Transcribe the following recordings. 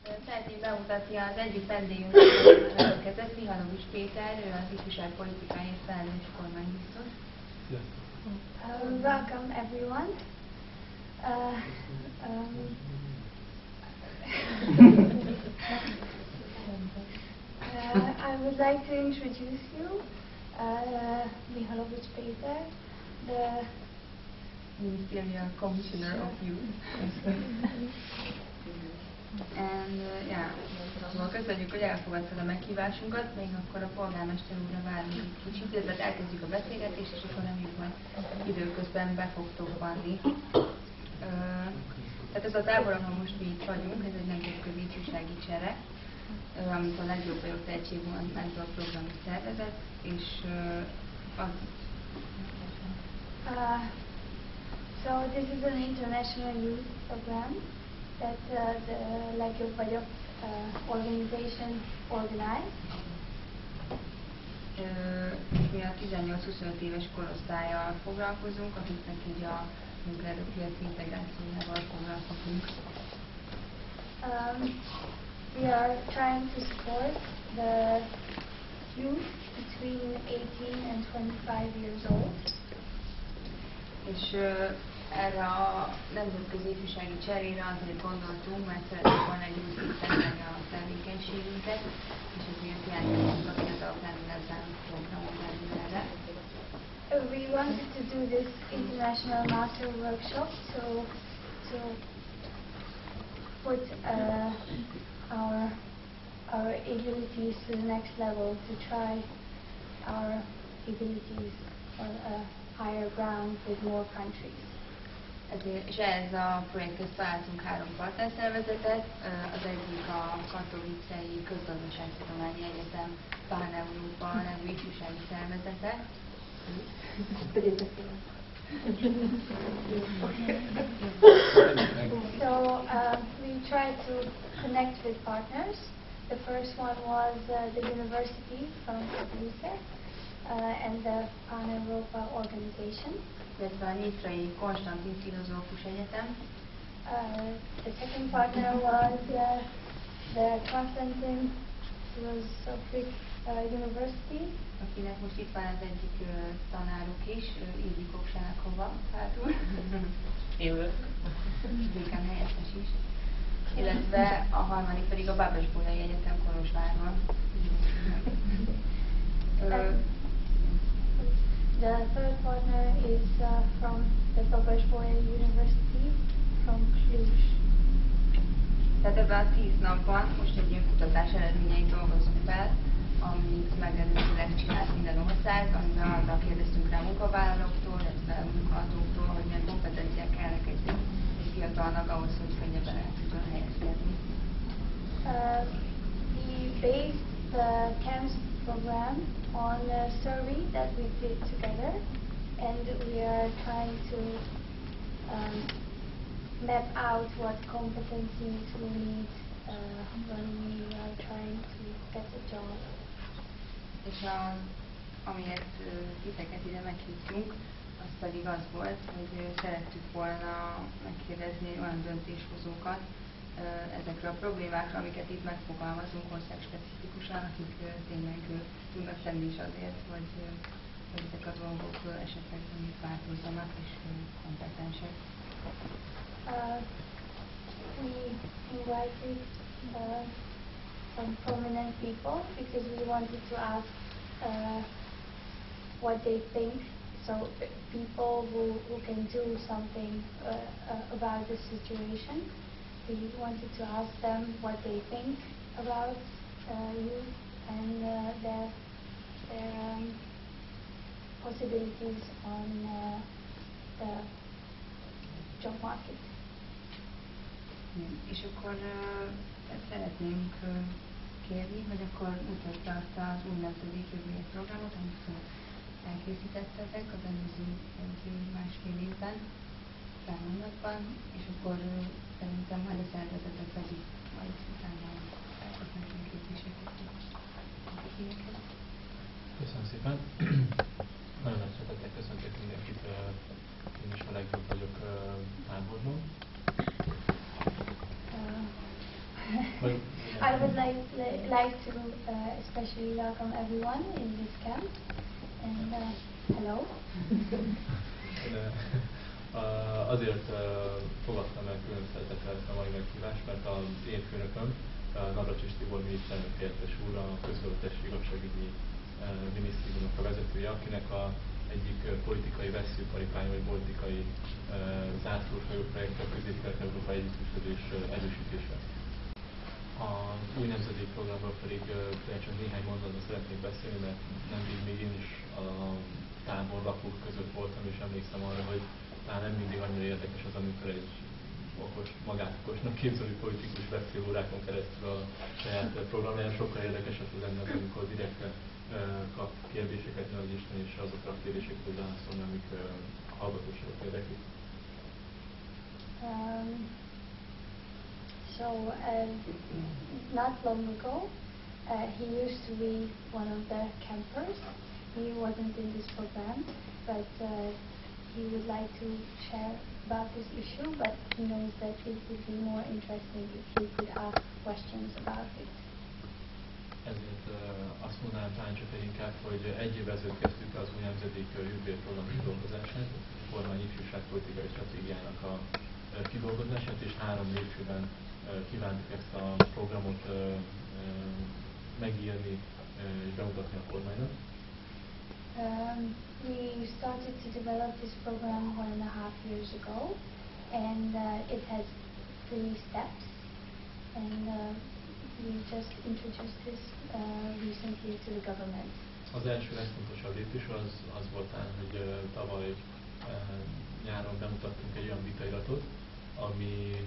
Szeretném bemutatni az egyik vendégünket, jelentkezett, Mihalovics Péter, ő az ifjúságpolitikáért felelős kormánybiztos. Welcome everyone. I would like to introduce you, Mihalovics Péter, the Ministerial Commissioner of Youth. And szóval köszönjük, hogy elfogadtad a meghívásunkat, még akkor a polgármester úrra várunk egy kicsit, illetve elkezdjük a beszélgetést, és akkor reméljük majd időközben be fogtok vanni. Tehát ez a tábor, ahol most mi itt vagyunk, ez egy nemzetközi ifjúsági csere, amit a Legjobb, vagyok, Tehetségmentoráló program szervezett, és az... So this is an international youth program that the Legjobb, vagyok organization organized. Mi a 18-25 éves korosztállyal foglalkozunk, akiknek így a munkaerőpiaci integrációjával foglalkozunk. We are trying to support the youth between 18 and 25 years old. És erre a nemzetközi ifjúsági cserére azért gondoltunk, mert szeretnénk volna egy újítani a tevékenységünket, és ezért jelentkezünk a fiataloknál ezen programot erre. We wanted to do this international master workshop to put our abilities to the next level, to try our abilities on a higher ground with more countries. És ehhez a projekthez találtunk 3 partnerszervezetet, az egyik a Katowicei Közgazdaságtudományi Egyetem Pán-Európa nevű ifjúsági szervezete. So we tried to connect with partners. The first one was the university from Katowice and the Pan-Europa organization. Illetve a Nyitrai Konstantin Filozófus Egyetem. The second partner was the Konstantin Philosophic University. Akinek most itt van az egyik tanáruk is, Ildi Koksánákova hátul. Jövök. Dékán helyettes is. Illetve a harmadik pedig a Babesbolyai Egyetem Kolozsvárban. The third partner is from the Babesbolyai University from Cluj. Tehát ebben a 10 napban most egy ilyen kutatás eredményeit dolgozunk fel, amit megelőzőleg csinált minden ország, amiben arra kérdeztünk rá munkavállalóktól, illetve munkaadóktól, hogy milyen kompetenciák kellnek egy fiatalnak ahhoz, hogy könnyebben el tudjon helyezkedni. We based the CAMS program on a survey that we did together, and we are trying to map out what competencies we need when we are trying to get a job. És amiért titeket ide meghívtunk, az pedig az volt, hogy szerettük volna megkérdezni olyan döntéshozókat ezekre a problémákra, amiket itt megfogalmazunk országspecifikusan, akik tényleg tudnak tenni is azért, hogy ezek a dolgok esetleg változzanak és kompetensek. We invited some prominent people because we wanted to ask what they think. So people who can do something about the situation. We wanted to ask them what they think about youth and their possibilities on the job market. És akkor szeretnénk kérni, hogy akkor mutatta azt az új nemzedék jövőjéért programot, amit elkészítettetek az előző másfél évben, számonatban, és akkor szerintem majd a szervezetek pedig majd utána elkezdnek megképviselni a híreket. Köszönöm szépen! Nagyon nagy szeretettel köszöntök mindenkit, én is a Legjobb vagyok táborban. I would like to especially welcome everyone in this camp. And hello. Azért fogadtam el külön szeretettel a mai meghívást, mert az én főnököm, Navracsics Tibor miniszterelnök helyettes úr, a közvetés igazságügyi minisztériumnak a vezetője, akinek egyik politikai vesszőparipája, vagy politikai zászlóshajó projekt a közép-kelet-európai együttműködés erősítése. Az új nemzedék programról pedig csak néhány mondatban szeretnék beszélni, mert nemrég még én is a tábor lakók között voltam, és emlékszem arra, hogy talán nem mindig annyira érdekes az, amikor egy magát okosnak képzelő politikus beszél órákon keresztül a saját programján. Sokkal érdekesebb lenne, amikor direkt kap kérdéseket Nagy Isten, és azokra a kérdésekre tud válaszolni, amik a hallgatóságot érdeklik. Not long ago, he used to be one of the campers. He wasn't in this program, but he would like to share about this issue, but he knows that it would be more interesting if he could ask questions about it. Ezért azt mondanám talán csak inkább, hogy egy évvel ezelőtt kezdtük az új nemzedék jövőjéért program kidolgozását, a kormány ifjúságpolitikai stratégiának a kidolgozását, és 3 lépcsőben kívántuk ezt a programot megírni és bemutatni a kormánynak. We started to develop this program 1.5 years ago, and it has 3 steps, and we just introduced this recently to the government. Az első legfontosabb lépés az volt, hogy tavaly nyáron bemutattunk egy olyan vitairatot, ami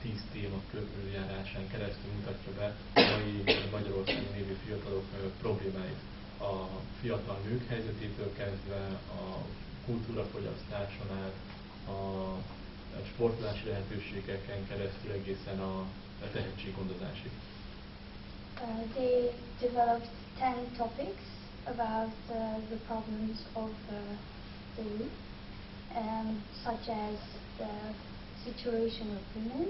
10 téma körüljárásán keresztül mutatja be a mai Magyarországon élő fiatalok problémáit. A fiatal nők helyzetétől kezdve, a kultúrafogyasztáson át, a sportolási lehetőségeken keresztül egészen a tehetséggondozásig. They developed 10 topics about the problems of the youth, such as the situation of women,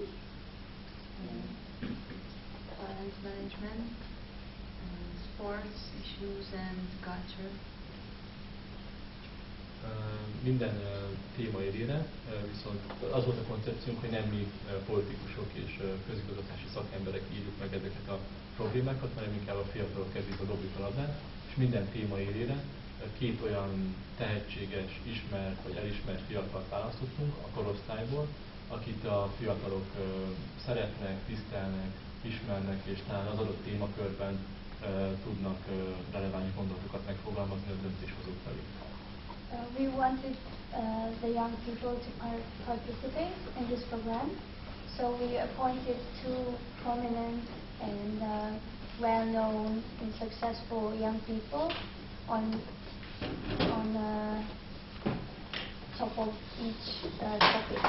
violence management, sports issues and culture. Minden téma élére, viszont az volt a koncepciónk, hogy nem mi politikusok és közigazgatási szakemberek írjuk meg ezeket a problémákat, hanem inkább a fiatalok kezébe dobjuk a labdát, és minden téma élére 2 olyan tehetséges, ismert vagy elismert fiatalt választottunk a korosztályból, akit a fiatalok szeretnek, tisztelnek, ismernek, és talán az adott témakörben tudnak releváns gondolatokat megfogalmazni a döntéshozók felé. We wanted the young people to participate in this program, so we appointed 2 prominent and well-known and successful young people on top of each topic.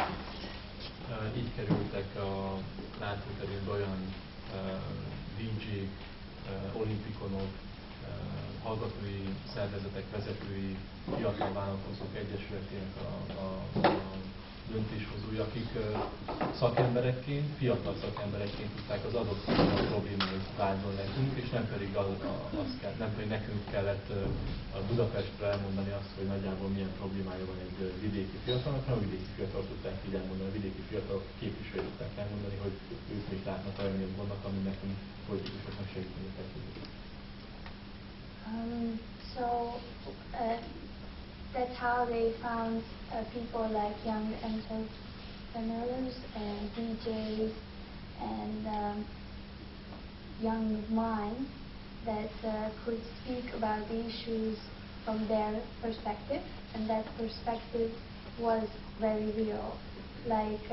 Így kerültek a látóterünkbe olyan DJ-k, olimpikonok, hallgatói szervezetek vezetői, fiatal vállalkozók egyesületének a döntéshozói, akik szakemberekként, fiatal szakemberekként tudták az adott problémáit vázolni nekünk, és nem pedig nekünk kellett a Budapestre elmondani azt, hogy nagyjából milyen problémája van egy vidéki fiatalnak, hanem a vidéki fiatalok tudták így elmondani, a vidéki fiatalok képviselők tudták elmondani, hogy ők még látnak olyan gondok, ami nekünk politikusoknak segíteni kell. That's how they found people like young entrepreneurs and DJs and young minds that could speak about the issues from their perspective, and that perspective was very real. Like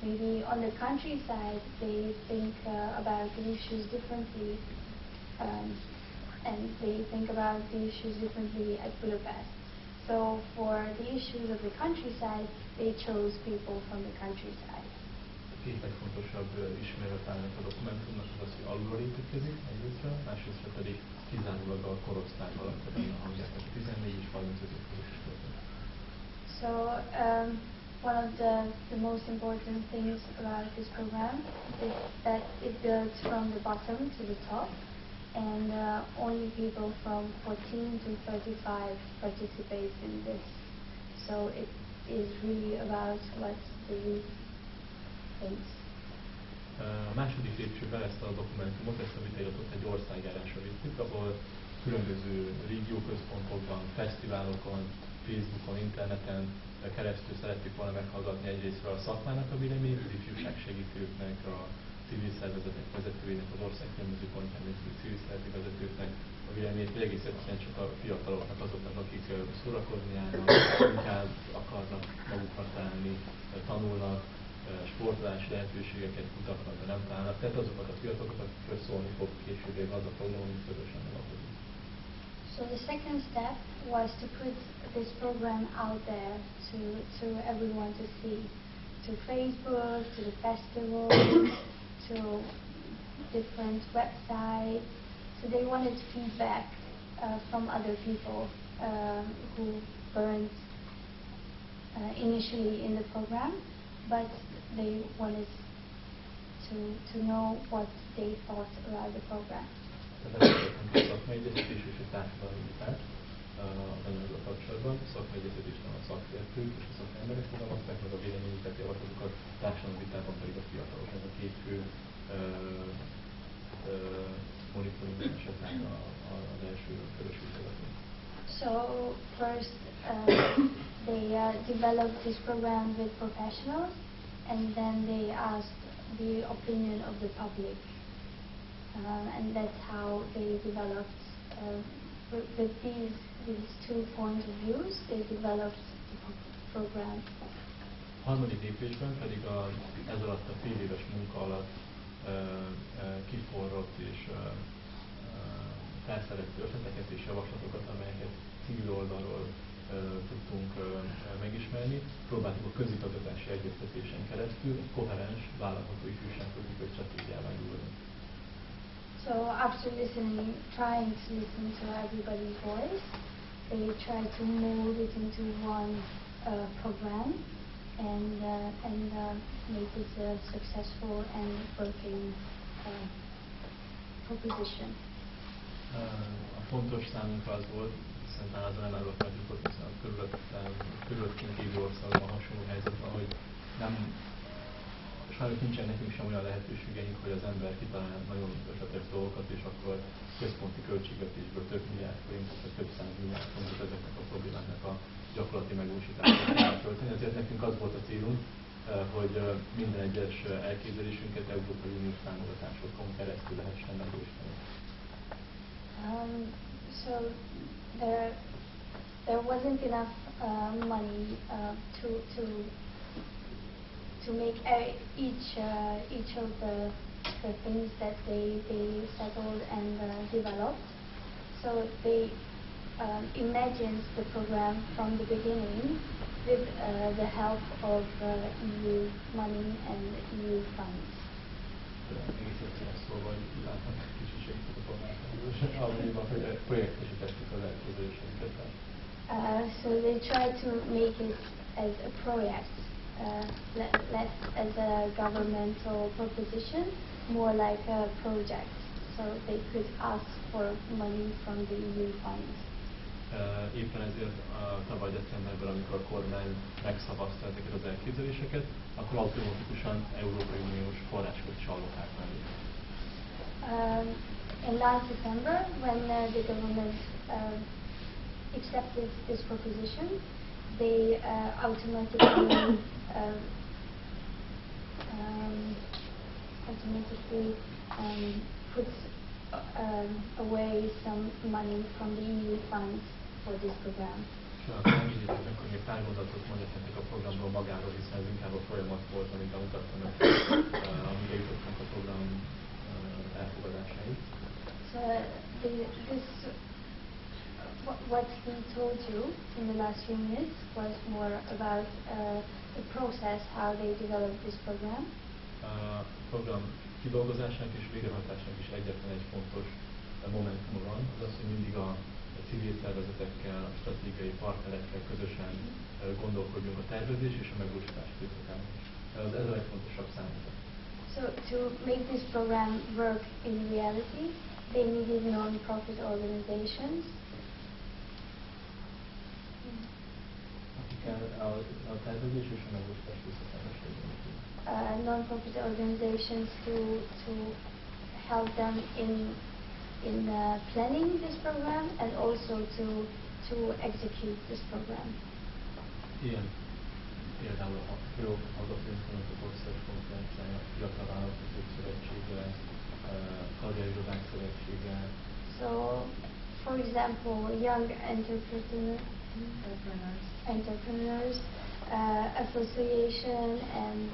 maybe on the countryside they think about the issues differently, and they think about the issues differently at Budapest. So for the issues of the countryside, they chose people from the countryside. Két legfontosabb ismeretának a dokumentumnak az az, hogy alulról építkezik egyrésztről, másrésztről pedig kizárólag a korosztály alatt a hangját, 14 és 35 éves. So one of the most important things about this program is that it builds from the bottom to the top, and only people from 14 to 35 participate in this. So it is really about what the youth thinks. A második lépcsőben ezt a dokumentumot, ezt a vitairatot egy országjárásra vittük, ahol különböző régióközpontokban, fesztiválokon, Facebookon, interneten keresztül szerettük volna meghallgatni egyrésztről a szakmának a véleményét, az ifjúságsegítőknek, a civil szervezetek vezetőinek, az ország különböző pontján lévő civil szervezeti vezetőknek a véleményét, vagy egész egyszerűen csak a fiataloknak, azoknak, akik szórakozni járnak, inkább akarnak maguknak találni, tanulnak, sportolási lehetőségeket kutatnak, de nem találnak. Tehát azokat a fiatalokat, akikről szólni fog később az a program, amit közösen megalapodik. So the second step was to put this program out there to everyone to see, to Facebook, to the festivals, to different websites. So they wanted feedback from other people who weren't initially in the program, but they wanted to know what they thought about the program. A szakmai egyeztetés és a társadalmi vitát az anyaggal kapcsolatban. A szakmai egyeztetésben a szakértők és a szakemberek fogalmazták meg a véleményüket, javaslatokat, társadalmi vitában pedig a fiatalok. Ez a két fő monitoring esetleg az első körös vizsgálatunk. So first they developed this program with professionals, and then they asked the opinion of the public. And that's how they developed, with these two points of views, they developed the program. A harmadik lépésben pedig ez alatt a fél éves munka alatt kiforrott és felszerelt ötleteket és javaslatokat, amelyeket civil oldalról tudtunk megismerni. Próbáltuk a közigazgatási egyeztetésen keresztül koherens, vállalható ifjúságpolitikai stratégiává indulni. So after trying to listen to everybody's voice, they tried to mold it into one program and make it a successful and working proposition. A fontos számunkra az volt, hiszen azon emelőtt megjutott, hiszen a körülöttünk lévő országban hasonló helyzetben, hogy sajnos nincsen nekünk sem olyan lehetőségeink, hogy az ember kitalál nagyon ötletes dolgokat, és akkor központi költségvetésből több milliárd forintot, vagy több százmilliárd forintot ezeknek a problémáknak a gyakorlati megvalósítását tölteni. Ezért nekünk az volt a célunk, hogy minden egyes elképzelésünket Európai Uniós támogatásokon keresztül lehessen megvalósítani. So there wasn't enough money to make each of the things that they settled and developed. So they imagined the program from the beginning with the help of EU money and EU funds. Szóval látnak kicsi segített a polgármestere, amennyiben projektesítettük az elképzeléseinket. So they tried to make it as a project, less as a governmental proposition, more like a project, so they could ask for money from the EU funds. Éppen ezért tavaly decemberben, amikor a kormány megszavazta ezeket az elképzeléseket, akkor automatikusan Európai Uniós forrásokat is allokálták. In last December, when the government accepted this proposition, they automatically put away some money from the EU funds for this program. Akkor még pár mondatot mondjak nektek a programról magáról, hiszen ez inkább a folyamat volt, amit bemutattam meg, amire jutottunk a program elfogadásáig. So what we told you in the last few minutes was more about the process, how they developed this program. A program kidolgozásának és végrehajtásának is egyetlen egy fontos momentum van, az az, hogy mindig a civil szervezetekkel, a stratégiai partnerekkel közösen gondolkodjunk a tervezés és a megvalósítás időszakában. Ez a legfontosabb számunkra. So to make this program work in reality, they needed non-profit organizations. A tervezés és a megvalósítás időszakában segíteni. Non-profit organizations to help them in planning this program and also to execute this program. Ilyen például a Főhallgatói Önkormányzatok Országos Konferenciája, Fiatal Vállalkozók Szövetsége, Karrierizók Szövetsége. So, for example, young entrepreneurs association and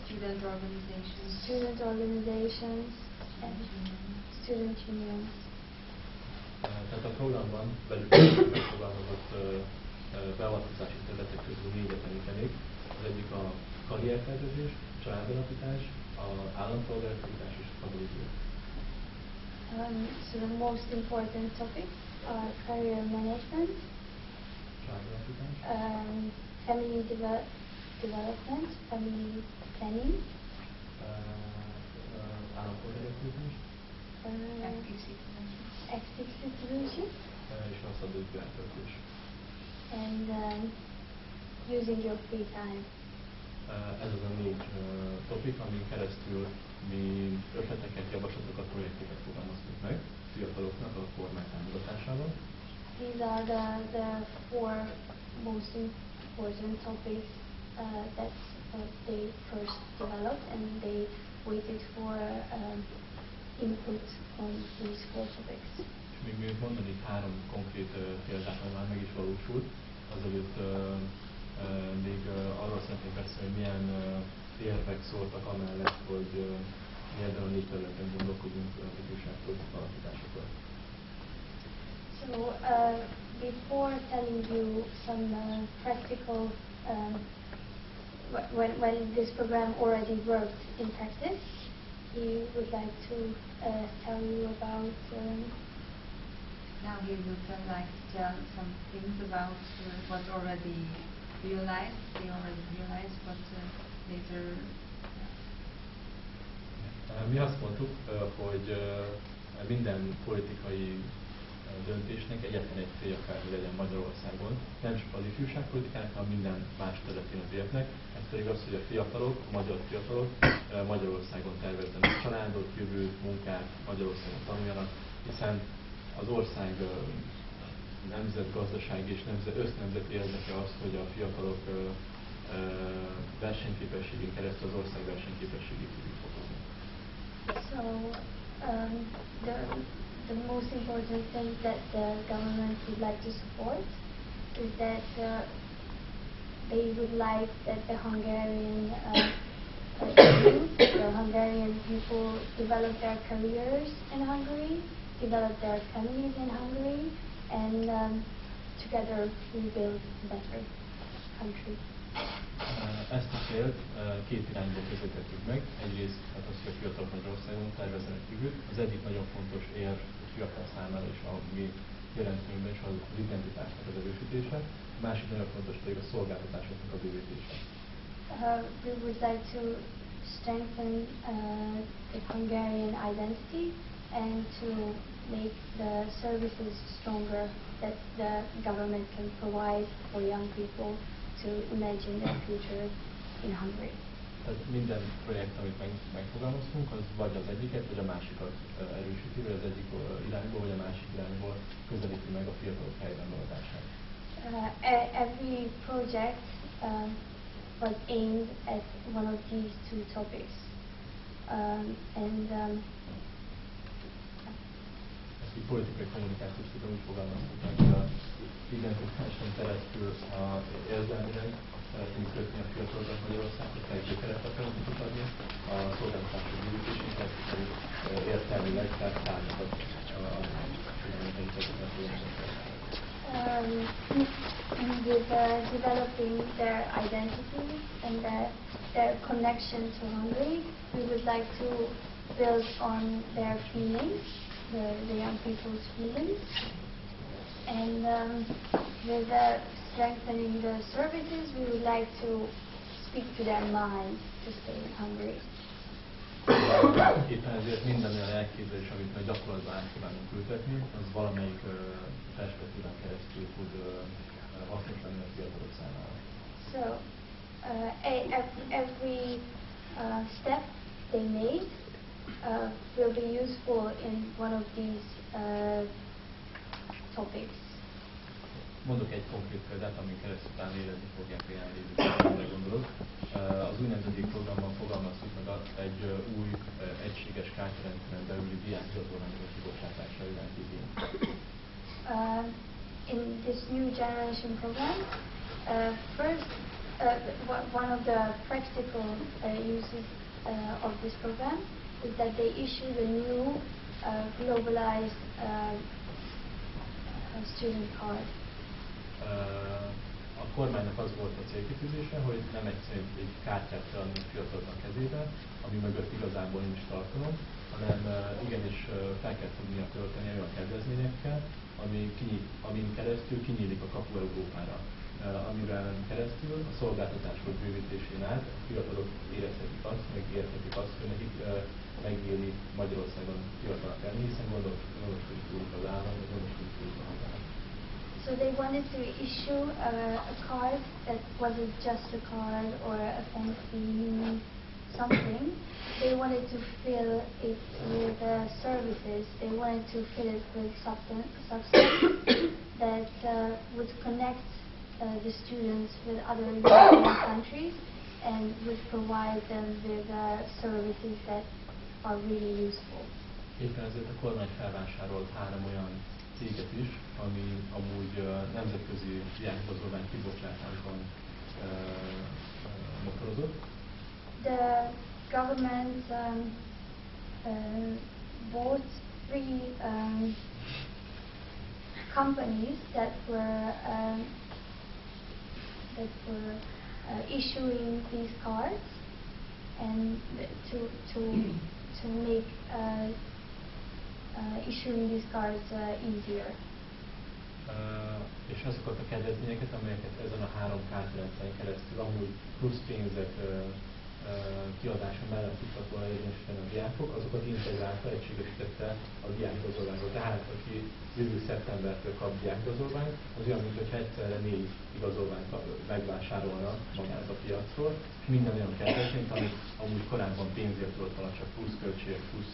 Student organizations. Student organizations and student unions. Tehát a programban velük megfogalmazott beavatkozási területek közül 4-et említenék. Az egyik a karriertervezés, családalapítás, az állampolgárkodás és a stabilitás. So the most important topics are career management, family development, family planning, active citizenship, és a szabad időeltöltés. and using your free time. Ez az a 4 topik, amin keresztül mi ötleteket, javaslatokat, projekteket fogalmaztunk meg fiataloknak a kormány támogatásával. These are the 4 most important topics that they first developed, and they waited for input on these 4 topics. És még miért mondanék 3 konkrét példát, ami már meg is valósult, azelőtt még arról szeretnék beszélni, hogy milyen érvek szóltak amellett, hogy mi ebben a 4 területen gondolkodjunk ifjúságpolitika alakításakor. So, before telling you some practical, when this program already worked in practice, he would like to tell you about. Now he would like to tell some things about what already realized. They already realized, but later. Mi azt mondtuk, hogy minden politikai döntésnek egyetlen egy célja kell, hogy legyen Magyarországon. Nem csak az ifjúságpolitikának, hanem minden más területén az életnek. Ez pedig az, hogy a fiatalok, a magyar fiatalok Magyarországon tervezzenek családot, jövőt, munkát, Magyarországon tanuljanak, hiszen az ország nemzetgazdaság és össznemzeti érdeke az, hogy a fiatalok versenyképességén keresztül az ország versenyképességét tudjuk fokozni. So, the most important thing that the government would like to support is that they would like that the Hungarian youth, the Hungarian people develop their careers in Hungary, develop their families in Hungary, and together we build a better country. Ezt a célt 2 irányból közelítettük meg. Egyrészt az, hogy a fiatalok Magyarországon tervezzenek jövőt. Az egyik nagyon fontos érv a fiatal számára és a mi jelentőnkben is az identitásnak az erősítése. A másik nagyon fontos pedig a szolgáltatásoknak a bővítése. We would like to strengthen the Hungarian identity and to make the services stronger that the government can provide for young people to imagine their future in Hungary. Tehát minden projekt, amit megfogalmaztunk, az vagy az egyiket, vagy a másikat erősíti, vagy az egyik irányból, vagy a másik irányból közelíti meg a fiatalok helyben maradását. Every project was aimed at one of these 2 topics. Ezt így politikai kommunikációs tudom úgy fogalmaztuk meg, hogy az identitáson keresztül érzelmileg szeretnénk kötni a fiatalokat Magyarországot, fejlődőkeret akarunk adni, a szolgáltatások bővítésének pedig értelmileg tárgyakat with developing their identity and their connection to Hungary, we would like to build on their feelings, the young people's feelings, And with strengthening the services, we would like to speak to their mind to stay hungry. Éppen ezért minden olyan elképzelés, amit a gyakorlatban át kívánunk ültetni, az valamelyik perspektíván keresztül tud hasznos lenni a fiatalok számára. So every step they made will be useful in one of these topics. Mondok egy konkrét példát, amin keresztül talán érezni fogják a jelenlévők, gondolok. Az új nemzedék programban fogalmaztuk meg egy új egységes kártярendszeren belüli diákigazolványok a kibocsátása iránti igényt. In this new generation program, first, one of the practical uses of this program is that they issued a new globalized student card. A kormánynak az volt a célkitűzése, hogy nem egyszerűen egy kártyát kell adni a fiataloknak kezébe, ami mögött igazából nincs tartalom, hanem igenis fel kell tudnia tölteni olyan kedvezményekkel, amin keresztül kinyílik a kapu Európára, amivel keresztül a szolgáltatások bővítésén át a fiatalok érezhetik azt, meg érthetik azt, hogy nekik megéri Magyarországon fiatalnak lenni, hiszen gondoskodik róluk az állam, vagy gondoskodik róluk a hazán. So they wanted to issue a card that wasn't just a card or a fancy something. They wanted to fill it with services. They wanted to fill it with substance that would connect the students with other European countries and would provide them with services that are really useful. Éppen ezért a kormány felvásárolt 3 olyan céget is, ami amúgy nemzetközi diákigazolvány kibocsátásban motorozott. The government bought 3 companies that were issuing these cards, and to make issuing these cards easier. És azokat a kedvezményeket, amelyeket ezen a 3 kártyarendszeren keresztül amúgy plusz pénzek kiadása mellett tudtak volna érvényesíteni a diákok, azokat integrálta, egységesítette a diákigazolványról. Tehát, aki jövő szeptembertől kap diákigazolványt, az olyan, mintha egyszerre 4 igazolványt megvásárolna magához a piacról, és minden olyan kedvezményt, amit amúgy korábban pénzért tudott volna csak plusz költségek, plusz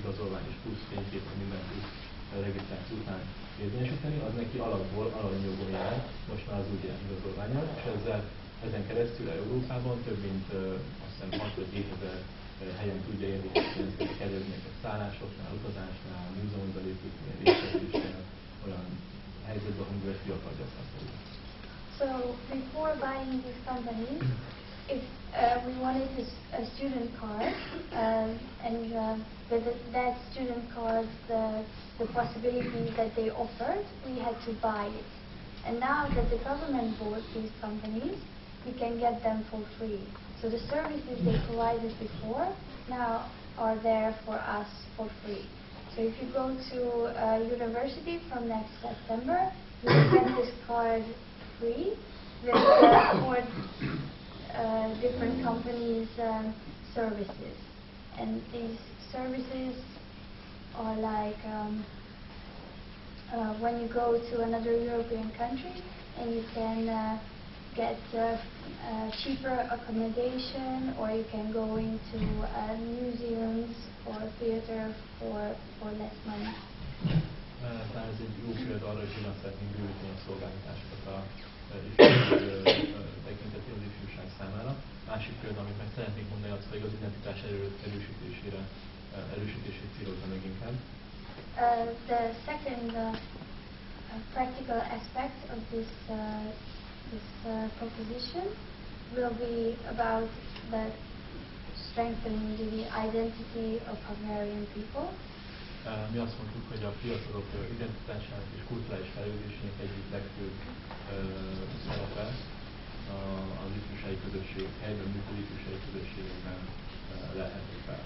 igazolvány és plusz fénykép, minden plusz regisztráció után érvényesíteni, az neki alapból alanyjogon jár, most már az úgy igazolványon, és ezen keresztül Európában több mint azt hiszem 6 vagy 7 ezer helyen tudja érvényesíteni ezeket a kedvezményeket szállásoknál, utazásnál, múzeumban belépőknél, részletésnél, olyan helyzetben, amiben fiatal gyakorlatilag. So before buying these companies, if we wanted a student card, and with that student card, the possibilities that they offered, we had to buy it. And now that the government bought these companies, we can get them for free. So the services they provided before now are there for us for free. So if you go to university from next September, you will get this card free with 4 different companies' services. And these services are like when you go to another European country and you can get cheaper accommodation, or you can go into museums or theater for less money. Tehát ez egy jó példa arra, hogy hogyan szeretnénk bővíteni a szolgáltatásokat a tekintetében az ifjúság számára. Másik példa, amit meg szeretnék mondani, az pedig az identitás erősítését célozza meg inkább. The second practical aspect of this proposition will be about the strengthening the identity of Hungarian people. Mi azt mondtuk, hogy a fiatalok identitásának és kulturális fejlődésének egyik legfőbb szerepe az ifjúsági közösség, helyben működő ifjúsági közösségekben lehető fel.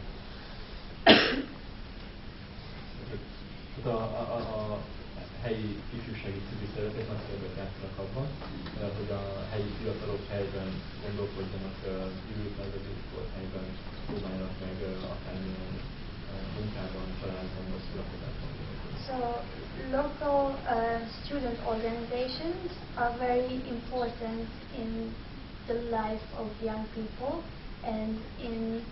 A helyi ifjúsági civil szervezetek nagy szerepet játszanak abban, hogy a helyi fiatalok helyben gondolkodjanak, jövőtervezést volt helyben, próbáljanak meg akármilyen munkában, családban vagy szórakozásban. So local student organizations are very important in the life of young people and in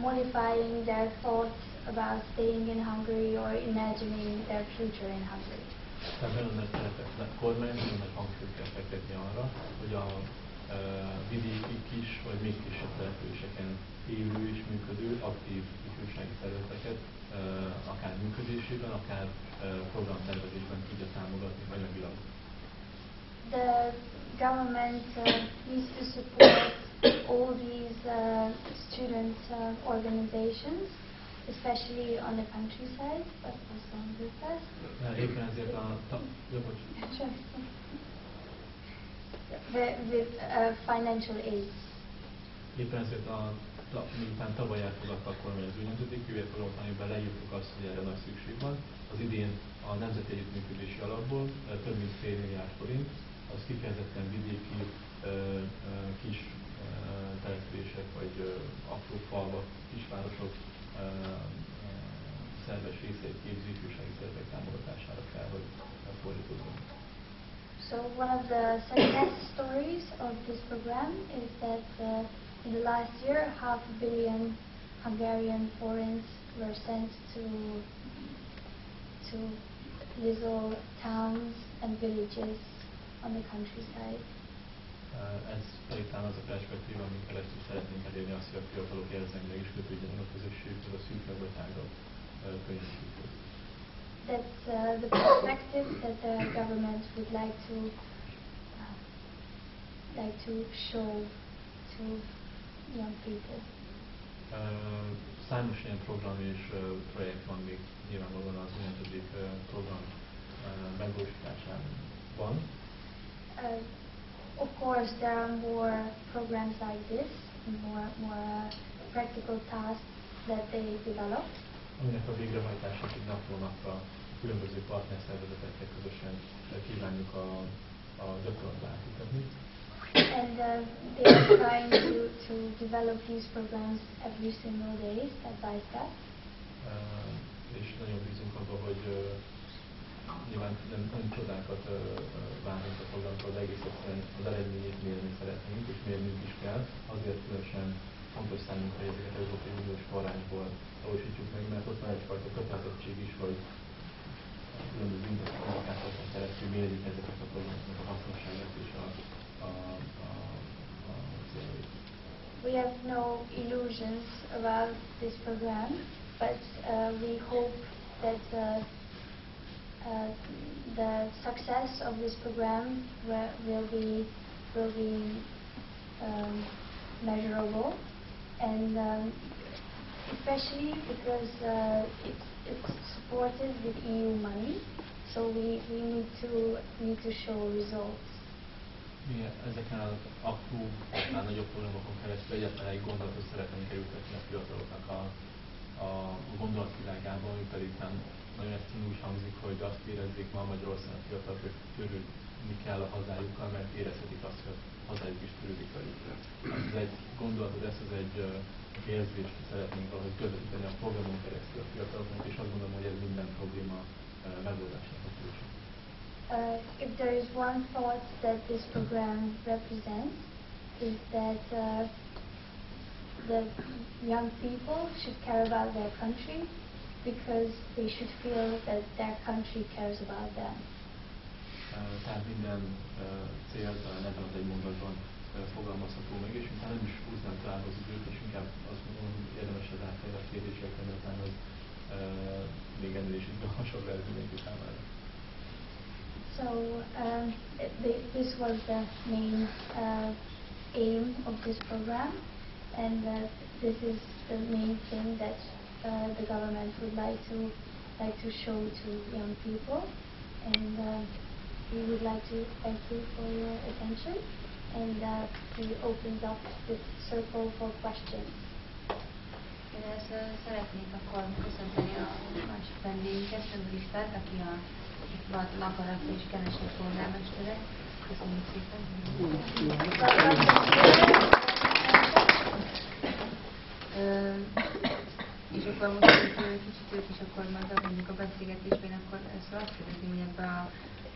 modifying their thoughts about staying in Hungary or imagining their future in Hungary. Tehát nagyon nagy szerepet kormány, nagyon nagy hangsúlyt kell fektetni arra, hogy a vidéki kis vagy még kisebb településeken élő és működő aktív ifjúsági szervezeteket akár működésében, akár programtervezésben tudja támogatni anyagilag. The government needs to support all these student organizations, especially on the countryside, but also on the first. Éppen ezért with financial aid. Éppen ezért miután tavaly elfogadta a kormány az új nemzedék jövőjéért, amiben leírtuk azt, hogy erre nagy szükség van. Az idén a Nemzeti Együttműködési Alapból több mint fél milliárd forint, az kifejezetten vidéki kis települések vagy apró falvak, kisvárosok szerves részét képző ifjúsági szervezetek támogatására kell, hogy fordítódjon. So one of the success stories of this program is that in the last year, 500 million Hungarian forints were sent to little towns and villages on the countryside. Ez pedig talán az a perspektíva, amin keresztül szeretnénk elérni azt, hogy a fiatalok érzelmileg is kötődjenek a közösséghez, a szűkebb vagy tágabb környezetükhez. That's the perspective that the government would like to show to young people. Számos ilyen program és projekt van még nyilvánvalóan az nemzedék program megvalósításában. Of course, there are more programs like this, more practical tasks that they develop. Aminek a végrehajtását így napról napra különböző partnerszervezetekkel közösen kívánjuk a gyakorlatba átültetni. And they are trying to develop these programs every single day, step by step. És nagyon bízunk abban, hogy nyilván nem csodákat várunk a programtól, de egész egyszerűen az eredményét mérni szeretnénk, és mérnünk is kell. Azért különösen fontos számunkra, hogy ezeket az Európai Uniós forrásból valósítjuk meg, mert ott van egyfajta kötelezettség is, hogy különböző indikátorokon keresztül mérjük ezeket a programoknak a hasznosságát és a céljait. We have no illusions about this program, but we hope that the success of this program will be measurable, and especially because it's supported with EU money, so we need to show results. Mi ezeken az apró, már nagyobb programokon keresztül egyetlen egy gondolatot szeretnénk elültetni a fiataloknak a gondolatvilágába, ami pedig nagyon egyszerűen úgy hangzik, hogy azt érezzék ma Magyarországon a fiatalok, hogy törődni kell a hazájukkal, mert érezhetik azt, hogy a hazájuk is törődik velük. Ez egy gondolatot, ez egy érzést szeretnénk valahogy közvetíteni a programon keresztül a fiataloknak, és azt gondolom, hogy ez minden probléma megoldásának a kulcsa. If there is one thought that this program represents, is that the young people should care about their country because they should feel that their country cares about them. Tehát minden cél talán ebben az egy mondatban fogalmazható meg, és utána nem is húznám tovább az időt, és inkább azt mondom, hogy érdemes az átfejl a kérdésekre, mert utána az még ennél is izgalmasabb lehet mindenki számára. So this was the main aim of this program, and this is the main thing that the government would like to show to young people, and we would like to thank you for your attention, and we opened up this circle for questions. Szeretnék akkor köszönteni a másik vendégünket, Tömör Istvánt, aki a Balatonkenese és Kenese polgármestere. Köszönjük szépen! És akkor most egy kicsit őt is akkor majd bevonjuk a beszélgetésben, akkor először azt kérdezném, hogy ebben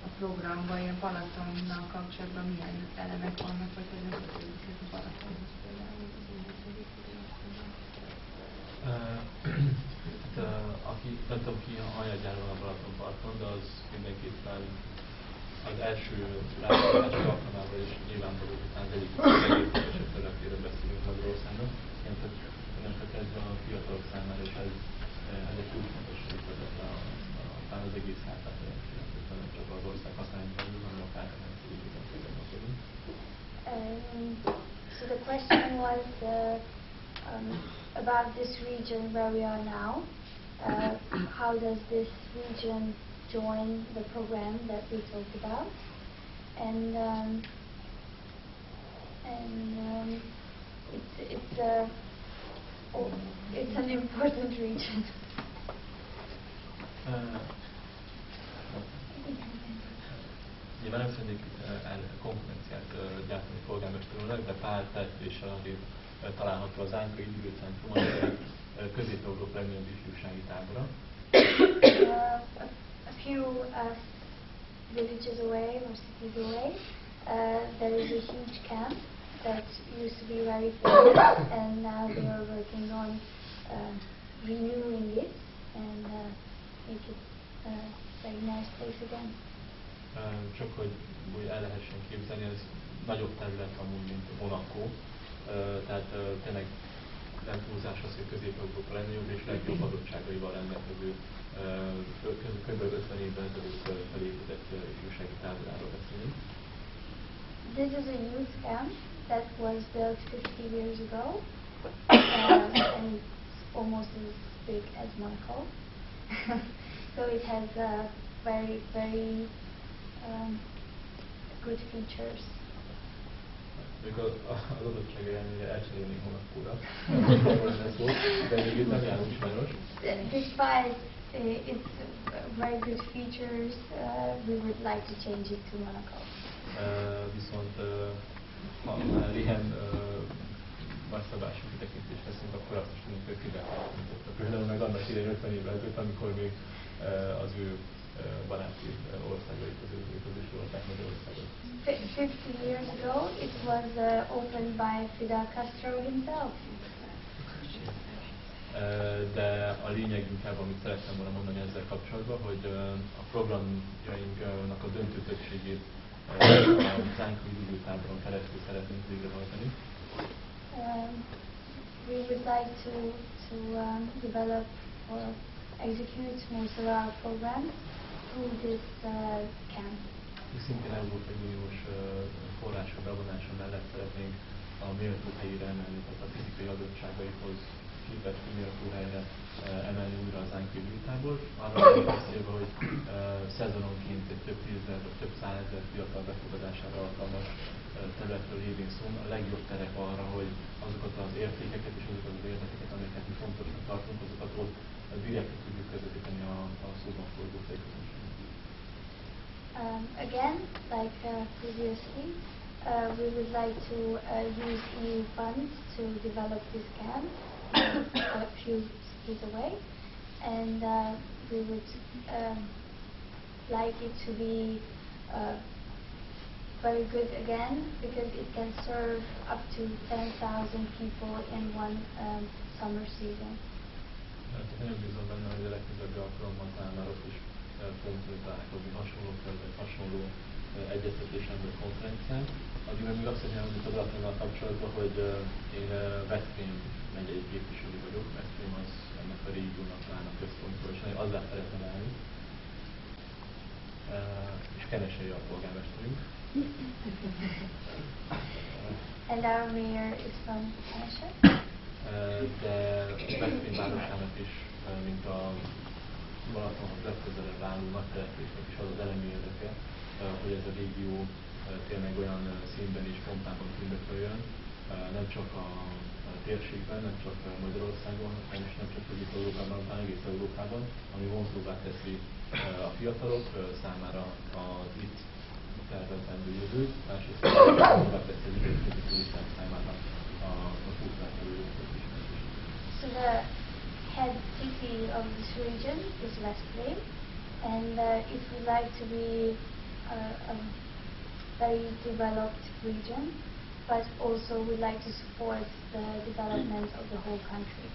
a programban, a Balatonnal kapcsolatban milyen elemek vannak, vagy hogy ez a Balatonhoz például. Aki, nem tudom ki hanyadjáról a Balatonparton, de az mindenképpen az első látogatása alkalmával is nyilvánvaló, után az egyik legértékesebb területéről beszélünk Magyarországon. Nem csak ez a fiatalok számára, és ez egy kulcsfontosságú terület talán az egész általában, nem csak az ország használni belül, hanem akár a nemzedék. So the question was about this region where we are now. How does this region join the program that we talked about? And it's an important region. Nyilván nem szeretnék konkurenciát gyártani polgármesterünknek, de pár településsel azért található az Ánkai Időcentrum, ami Közép-Európa legnagyobb ifjúsági tábora. A few villages away or cities away, there is a huge camp that used to be very famous, and now they are working on renewing it and make it a very nice place again. Csak hogy úgy el lehessen képzelni, ez nagyobb terület amúgy, mint Monaco, tehát tényleg nem túlzás az, hogy Közép-Európa legnagyobb és legjobb adottságaival rendelkező kb. 50 évvel ezelőtt felépített ifjúsági táboráról beszélünk. This is a youth camp that was built 50 years ago, and it's almost as big as Monaco. So it has very, very good features. Még az adottságai ellenére elcserélnék Monacóra, de még itt nem járunk sajnos. Despite its very good features, we would like to change it to Monaco. Viszont ha már ilyen nagyszabású kitekintést veszünk, akkor azt is tudunk, hogy kibefelejtettek. Például meg annak idején 50 évvel ezelőtt, amikor még az ő baráti országai közül is volták Magyarországot. 50 years ago, it was opened by Fidel Castro himself. De a lényeg inkább, amit szerettem volna mondani ezzel kapcsolatban, hogy a programjainknak a döntő többségét az Ánkai Időtáboron keresztül szeretnénk végrehajtani. We would like to develop or execute most of our programs through this camp. Szintén Európai Uniós források bevonása mellett szeretnénk a méltó helyére emelni, tehát a fizikai adottságaikhoz képest méltó helyre emelni újra az Ánkai Időtábor. Arra beszélve, hogy szezononként egy több tízezer vagy több százezer fiatal befogadására alkalmas területről lévén szó, a legjobb terep arra, hogy azokat az értékeket és azokat az érdekeket, amiket mi fontosnak tartunk, azokat ott direkt tudjuk közvetíteni a szóban forgó közönségnek. Again, like previously, we would like to use EU funds to develop this camp a few cities away, and we would like it to be very good again, because it can serve up to 10,000 people in one summer season. Nagyon bízom benne, hogy a legközelebbi alkalommal talán már ott is fogunk találkozni hasonló körben, hasonló egyeztetésen vagy konferencián. Addig még azt szeretném mondani a Balatonnal kapcsolatban, hogy én Veszprém megyei képviselő vagyok. Veszprém az ennek a régiónak talán a központról, és azzá szeretem állni. És Kenesei a polgármesterünk. And our mayor is from Kenese. De Veszprém városának is, mint a Balatonhoz legközelebb álló nagy településnek is az az elemi érdeke, hogy ez a régió tényleg olyan színben és pontában ünnepöljön, nem csak a térségben, nem csak Magyarországon, hanem is nem csak Közép-Európában, hanem egész Európában, ami vonzóvá teszi a fiatalok számára az itt tervezendő jövőt, másrészt vonzóvá teszi az idegzeti turisták számára a kultúrát jövőt is. So the head city of this region is Veszprém, and it would like to be a very developed region, but also would like to support the development of the whole country.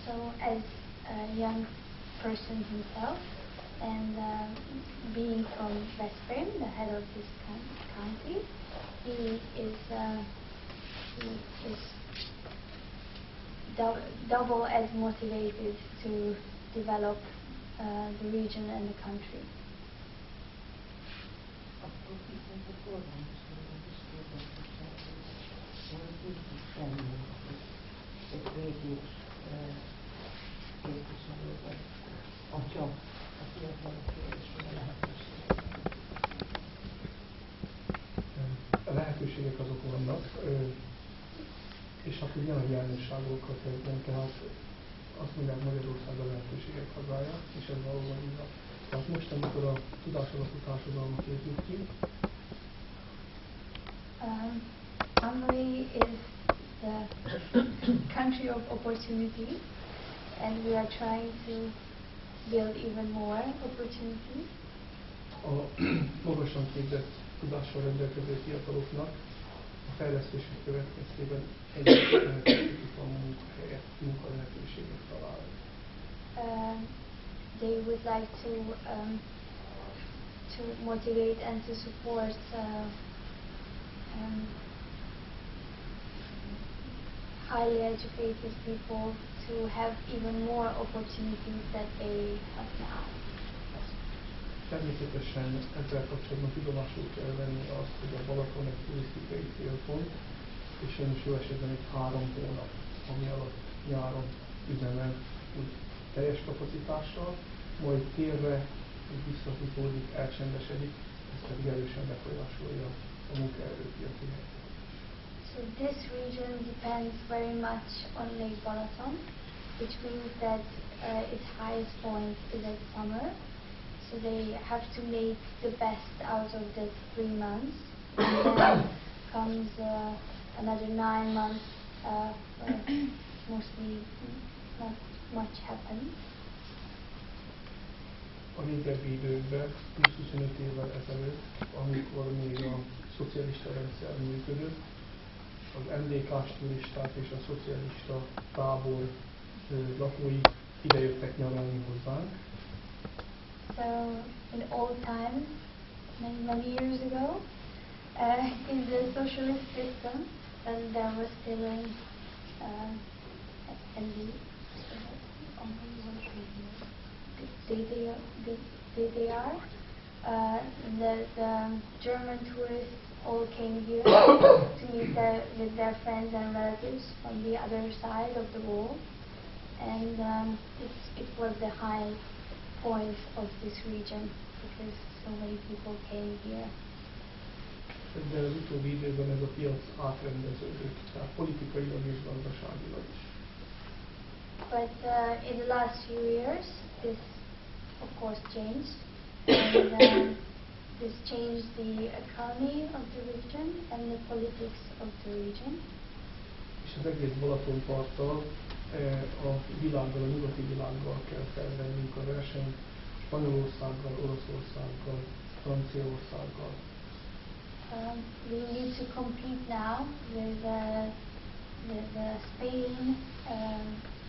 So as a young person himself, and being from Veszprém, the head of this county, he is double as motivated to develop the region and the country. A lehetőségek azok vannak, és akkor jelenlegi elnökságokat értünk, tehát azt mondják, Magyarország a lehetőségek hazája, és ez valóban így van. Tehát most, amikor a tudásalapú társadalmat épít ki, Hungary is the country of opportunities, and we are trying to build even more opportunities. A magasan képzett tudással rendelkező fiataloknak a fejlesztések következtében egyébként a munkalehetőséget találni. They would like to motivate and to support highly educated people to have even more opportunities that they have now. Természetesen ezzel kapcsolatban tudomásul kell venni azt, hogy a Balaton egy turisztikai célpont, és sajnos jó esetben egy 3 hónap, ami alatt nyáron üzemel úgy teljes kapacitással, majd térre visszafutódik, elcsendesedik, ez pedig erősen befolyásolja a munkaerőpiaci helyzetet. So this region depends very much on Lake Balaton, which means that its highest point is at summer. So they have to make the best out of the 3 months, and then comes another 9 months where mostly not much happens. A régebbi időkben, 20-25 évvel ezelőtt, amikor még a szocialista rendszer működött, az NDK-s turisták és a szocialista tábor lakói idejöttek nyaralni hozzánk. So in old times, many years ago, in the socialist system, when there was still DDR, the German tourists all came here to meet with their friends and relatives from the other side of the wall, and it was the high point of this region because so many people came here. De az utóbbi időben ez a piac átrendeződött, tehát politikailag és gazdaságilag is. But in the last few years, this of course changed, and this changed the economy of the region and the politics of the region. És az egész Balatonparttal a világgal, a nyugati világgal kell felvennünk a versenyt, Spanyolországgal, Oroszországgal, Franciaországgal. We need to compete now with Spain,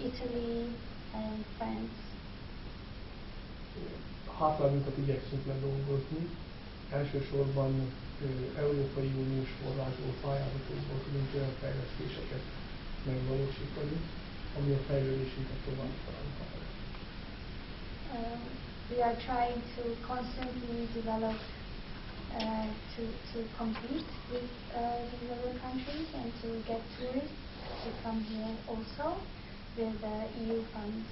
Italy and France. Hátrányunkat igyekszünk ledolgozni. Elsősorban Európai Uniós forrásból, pályázatokból tudunk olyan fejlesztéseket megvalósítani, ami a fejlődésünket tovább találhatja. We are trying to constantly develop to compete with these other countries and to get tourists to come here also with EU funds.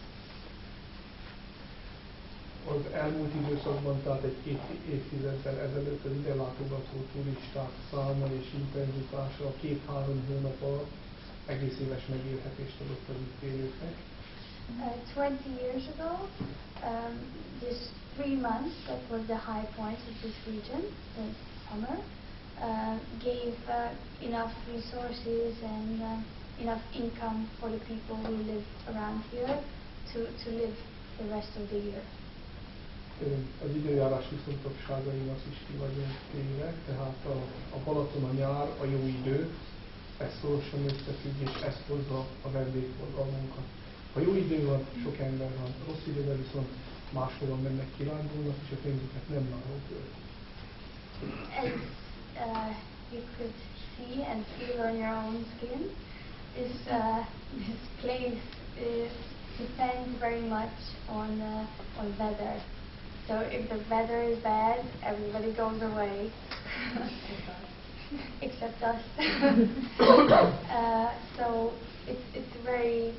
Az elmúlt időszakban, tehát egy évtizeddel ezelőtt az ide látogató turisták száma és intenzitása 2-3 hónap alatt egész éves megélhetést adott az itt élőknek. 20 years ago, this 3 months, that was the high point of this region, the summer, gave enough resources and enough income for the people who lived around here to live the rest of the year. Az időjárás viszontagságainak is ki vagyunk téve, tehát a Balaton a nyár, a jó idő, ez szorosan összefügg, és ezt hozza a vendégforgalmunkat. Ha jó idő van, sok ember van, rossz időben viszont máshol mennek kirándulnak, és a pénzüket nem nálunk költik. As you could see and feel on your own skin, this place depends very much on weather. So if the weather is bad, everybody goes away, except us. So it's very,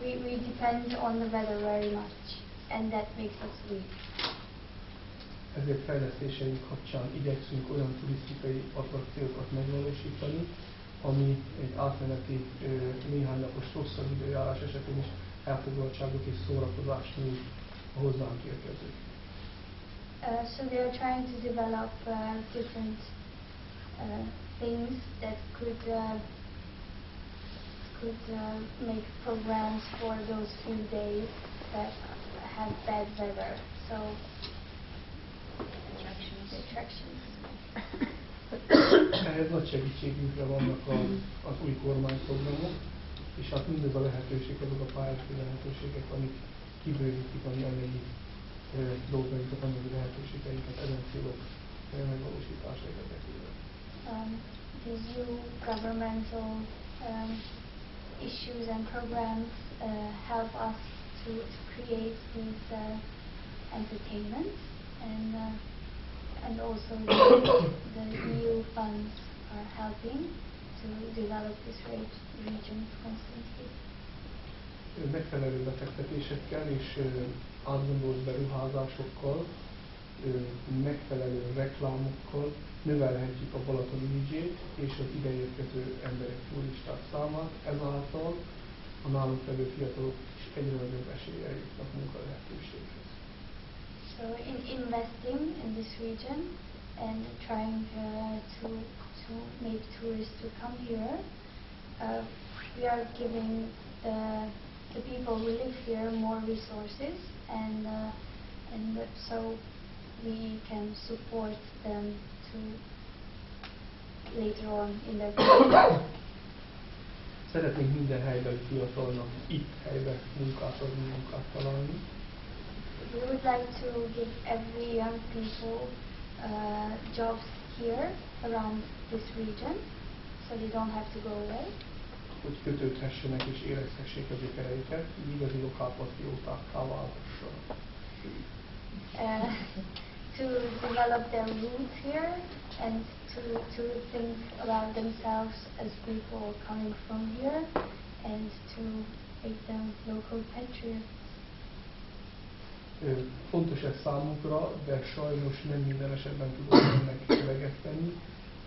we depend on the weather very much, and that makes us weak. Ezért fejlesztéseink kapcsán igyekszünk olyan turisztikai attrakciókat megvalósítani, ami egy átmeneti néhány napos rosszabb időjárás esetén is elfoglaltságot és szórakozást nyújt a hozzánk érkezők. So we are trying to develop different things that could make programs for those few days that have bad weather. So attractions. Ehhez nagy segítségünkre vannak az új kormányprogramok, és hát mindez a lehetőség, azok a pályázati lehetőségek, amik kibővítik a mi anyagi dolgainkat, anyagi lehetőségeinket ezen célok megvalósítása érdekében. These new governmental issues and programs help us to create these entertainments, and also the EU funds are helping to develop this region constantly. Megfelelő befektetésekkel és átgondolt beruházásokkal, megfelelő reklámokkal növelhetjük a Balaton imidzsét és az ideérkező emberek, turisták számát, ezáltal a nálunk levő fiatalok is egyre nagyobb eséllyel jutnak munkalehetőséghez. So in investing in this region and trying to make tourists to come here, we are giving the people who live here more resources, and so we can support them to later on in their career. Szeretnénk minden helybeli fiatalnak itt helyben munkát adni, munkát találni. We would like to give every young people jobs here around this region, so they don't have to go away. Hogy kötődhessenek és érezhessék az őkereiket, így igazi lokálpatriótákká válhassanak. To develop their roots here and to think about themselves as people coming from here and to make them local patriots. Fontos ez számunkra, de sajnos nem minden esetben tudunk ennek eleget tenni,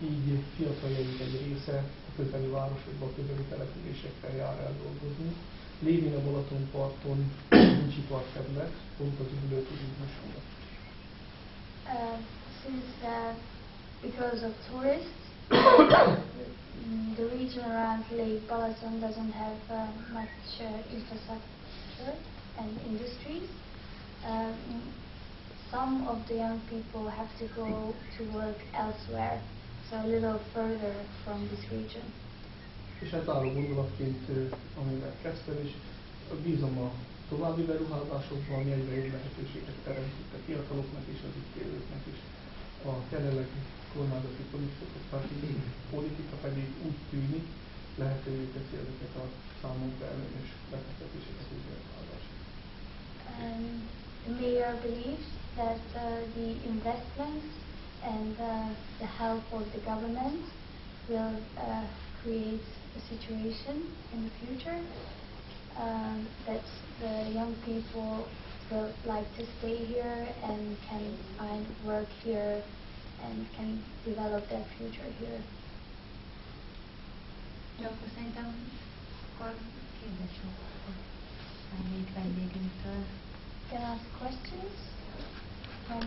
így fiataljaink egy része a közeli városokba, a közeli településekkel jár el dolgozni. Lévén a Balatonparton nincs iparterület, pont az üdülő turizmus miatt. Because of tourists, the region around Lake Balaton doesn't have much infrastructure and industries. Some of the young people have to go to work elsewhere, so a little further from this region. És hát álló gondolatként, amivel kezdtem, és bízom a további beruházásokban, ami egyre jobb lehetőséget teremtett a fiataloknak és az itt élőknek is. A jelenlegi kormányzati politika pedig úgy tűnik, lehetővé teszi ezeket a számunkra előnyös befektetéseket és beruházásokat. The mayor believes that the investments and the help of the government will create a situation in the future that the young people will like to stay here and can find work here and can develop their future here. De akkor szerintem akkor kérdésünk a még vendégünktől. Can I ask questions from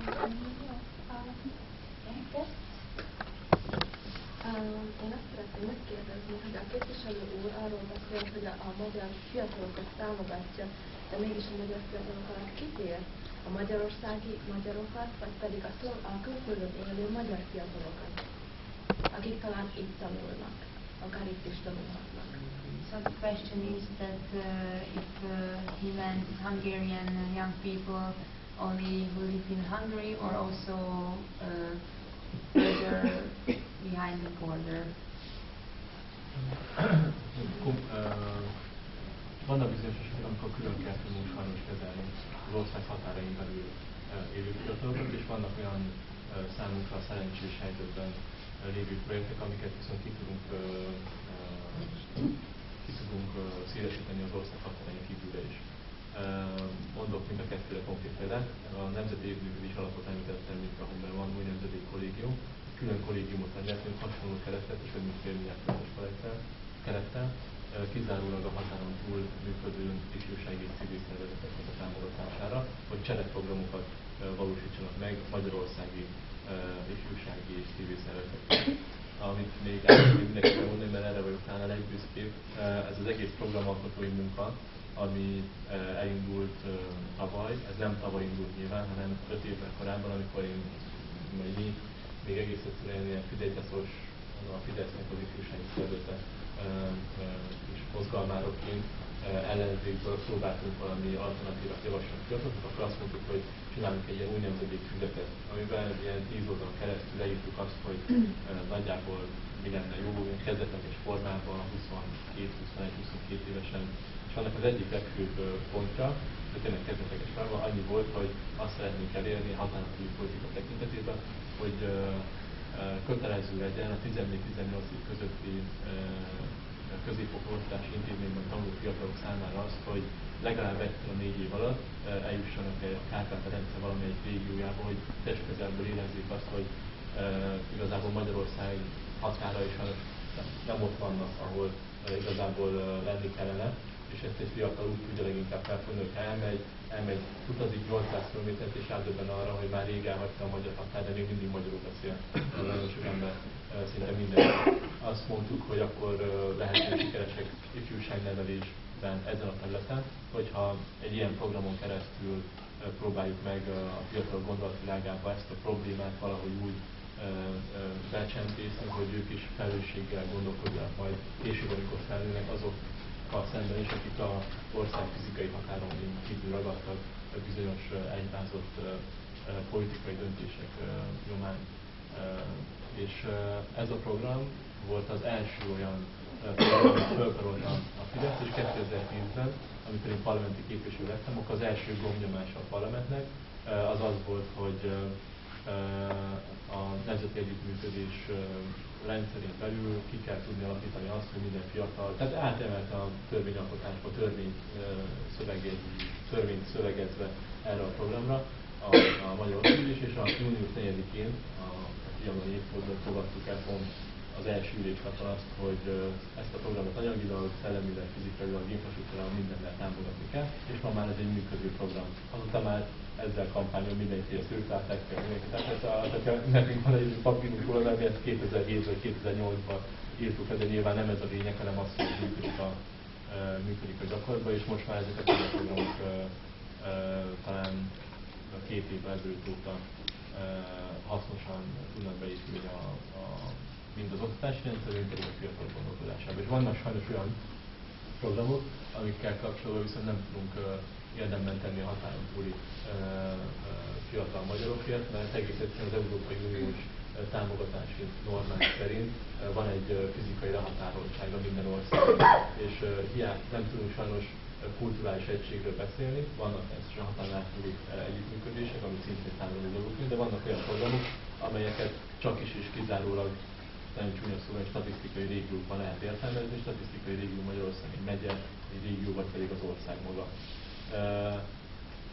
guests? Én azt szeretném megkérdezni, hogy a képviselő úr arról beszélt, hogy a magyar fiatalokat támogatja, de mégis a magyar fiatalok alatt kit ér? A magyarországi magyarokat, vagy pedig a külföldön élő magyar fiatalokat, akik talán itt tanulnak, akár itt is tanulhatnak. So the question is that if he meant Hungarian young people only who live in Hungary or also further behind the border. Vannak bizonyos esetek, amikor külön kell tudnunk sajnos kezelni az ország határain belül élő fiatalokat, és vannak olyan számunkra szerencsés helyzetben lévő projektek, amiket viszont ki tudunk szélesíteni az ország határain kívülre is. Mondok mind a kettőre konkrét példát. A nemzeti működés alapot említettem, mint ahol van új nemzedék kollégium. Külön kollégiumot rendeltünk, hasonló keretet és egy műfélmilliárdos kerettel, kizárólag a határon túl működő ifjúsági és civil szervezeteknek a támogatására, hogy csereprogramokat valósítsanak meg magyarországi ifjúsági és civil szervezetek. Amit még mindenki kell mondani, mert erre vagyok talán a legbüszkébb, ez az egész programalkotói munka, ami elindult tavaly, ez nem tavaly indult nyilván, hanem 5 évvel korábban, amikor mi még egész egyszerűen ilyen fideszos, a Fidesznek az ifjúsági szervezete és mozgalmárokként ellenzékből próbáltunk valami alternatívát javasolni fiataloknak, akkor azt mondtuk, hogy csinálunk egy ilyen új nemzedék füzetet, amiben ilyen 10 oldalon keresztül leírtuk azt, hogy nagyjából mi lenne jó, ilyen kezdetleges formában, 22-21-22 évesen. És annak az egyik legfőbb pontja, de tényleg kezdetleges formában annyi volt, hogy azt szeretnénk elérni határon politika tekintetében, hogy kötelező legyen a 14-18 év közötti középoktatási intézményben tanuló fiatalok számára azt, hogy legalább egyszer a 4 év alatt eljussanak a Kárpát-medence valamelyik régiójába, hogy testközelből érezzék azt, hogy igazából Magyarország határai sajnos nem ott vannak, ahol igazából lenni kellene, és ezt egy fiatal úgy tudja leginkább felfogni, hogy elmegy, utazik 800 km-t és átdöbben arra, hogy már rég elhagyta a magyar határ, de még mindig magyarul beszél. Nagyon sok ember, szinte mindenki. Azt mondtuk, hogy akkor lehetünk sikeresek ifjúságnevelésben ezen a területen, hogyha egy ilyen programon keresztül próbáljuk meg a fiatal gondolatvilágába ezt a problémát valahogy úgy becsempészni, hogy ők is felelősséggel gondolkodjanak majd később, amikor felnőnek azokkal szemben is, akik az ország fizikai határon kívül ragadtak bizonyos egymázott politikai döntések nyomán. És ez a program volt az első olyan program, amit fölkaroltam a Fidesz, és 2010-ben, amikor én parlamenti képviselő lettem, akkor az első gombnyomása a parlamentnek az volt, hogy a nemzeti együttműködés rendszerén belül ki kell tudni alakítani azt, hogy minden fiatal, tehát átemelte a törvényalkotásba, törvényt szövegezve erre a programra a magyar országgyűlés, és a június 4-én a fiatal évfordulót fogadtuk el pont az első ülésnapon azt, hogy ezt a programot anyagilag, szellemileg, fizikailag, infrastruktúrával mindennel támogatni kell, és ma már ez egy működő program. Azóta már ezzel kampányon mindenki ezt ők látták fel, tehát nekünk van egy papírunk róla, mert ezt 2007 vagy 2008-ban írtuk, ezért nyilván nem ez a lényeg, hanem az, hogy működik a gyakorlatban, és most már ezeket a programok talán 2 évvel ezelőtt óta hasznosan tudnak beépülni mind az oktatási rendszer, mind pedig a fiatal gondolkodásába. És vannak sajnos olyan programok, amikkel kapcsolatban viszont nem tudunk érdemben tenni a határon túli fiatal magyarokért, mert egész egyszerűen az Európai Uniós támogatási normák szerint van egy fizikai lehatároltsága minden országban, és nem tudunk sajnos kulturális egységről beszélni, vannak természetesen határon átnyúló együttműködések, amit szintén támogató dolgok, de vannak olyan programok, amelyeket csak is és kizárólag nem csúnya szó, egy statisztikai régióban lehet értelmezni, statisztikai régió Magyarország egy megye, egy régió, vagy pedig az ország maga.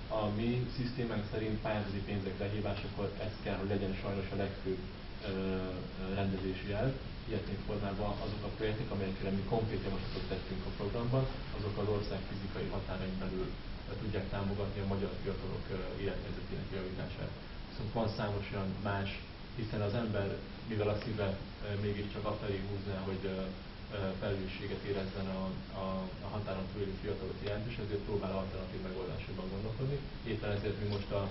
A mi szisztémánk szerint pályázati pénzek lehívásakor ez kell, hogy legyen sajnos a legfőbb rendezési elv. Ilyetén formában azok a projektek, amelyekre mi konkrét javaslatot tettünk a programban, azok az ország fizikai határain belül tudják támogatni a magyar fiatalok élethelyzetének javítását. Viszont van számos olyan más, hiszen az ember, mivel a szíve mégiscsak afelé húzná, hogy felelősséget érezzen a határon túli fiatalok iránt, és ezért próbál alternatív megoldásokban gondolkodni. Éppen ezért mi most a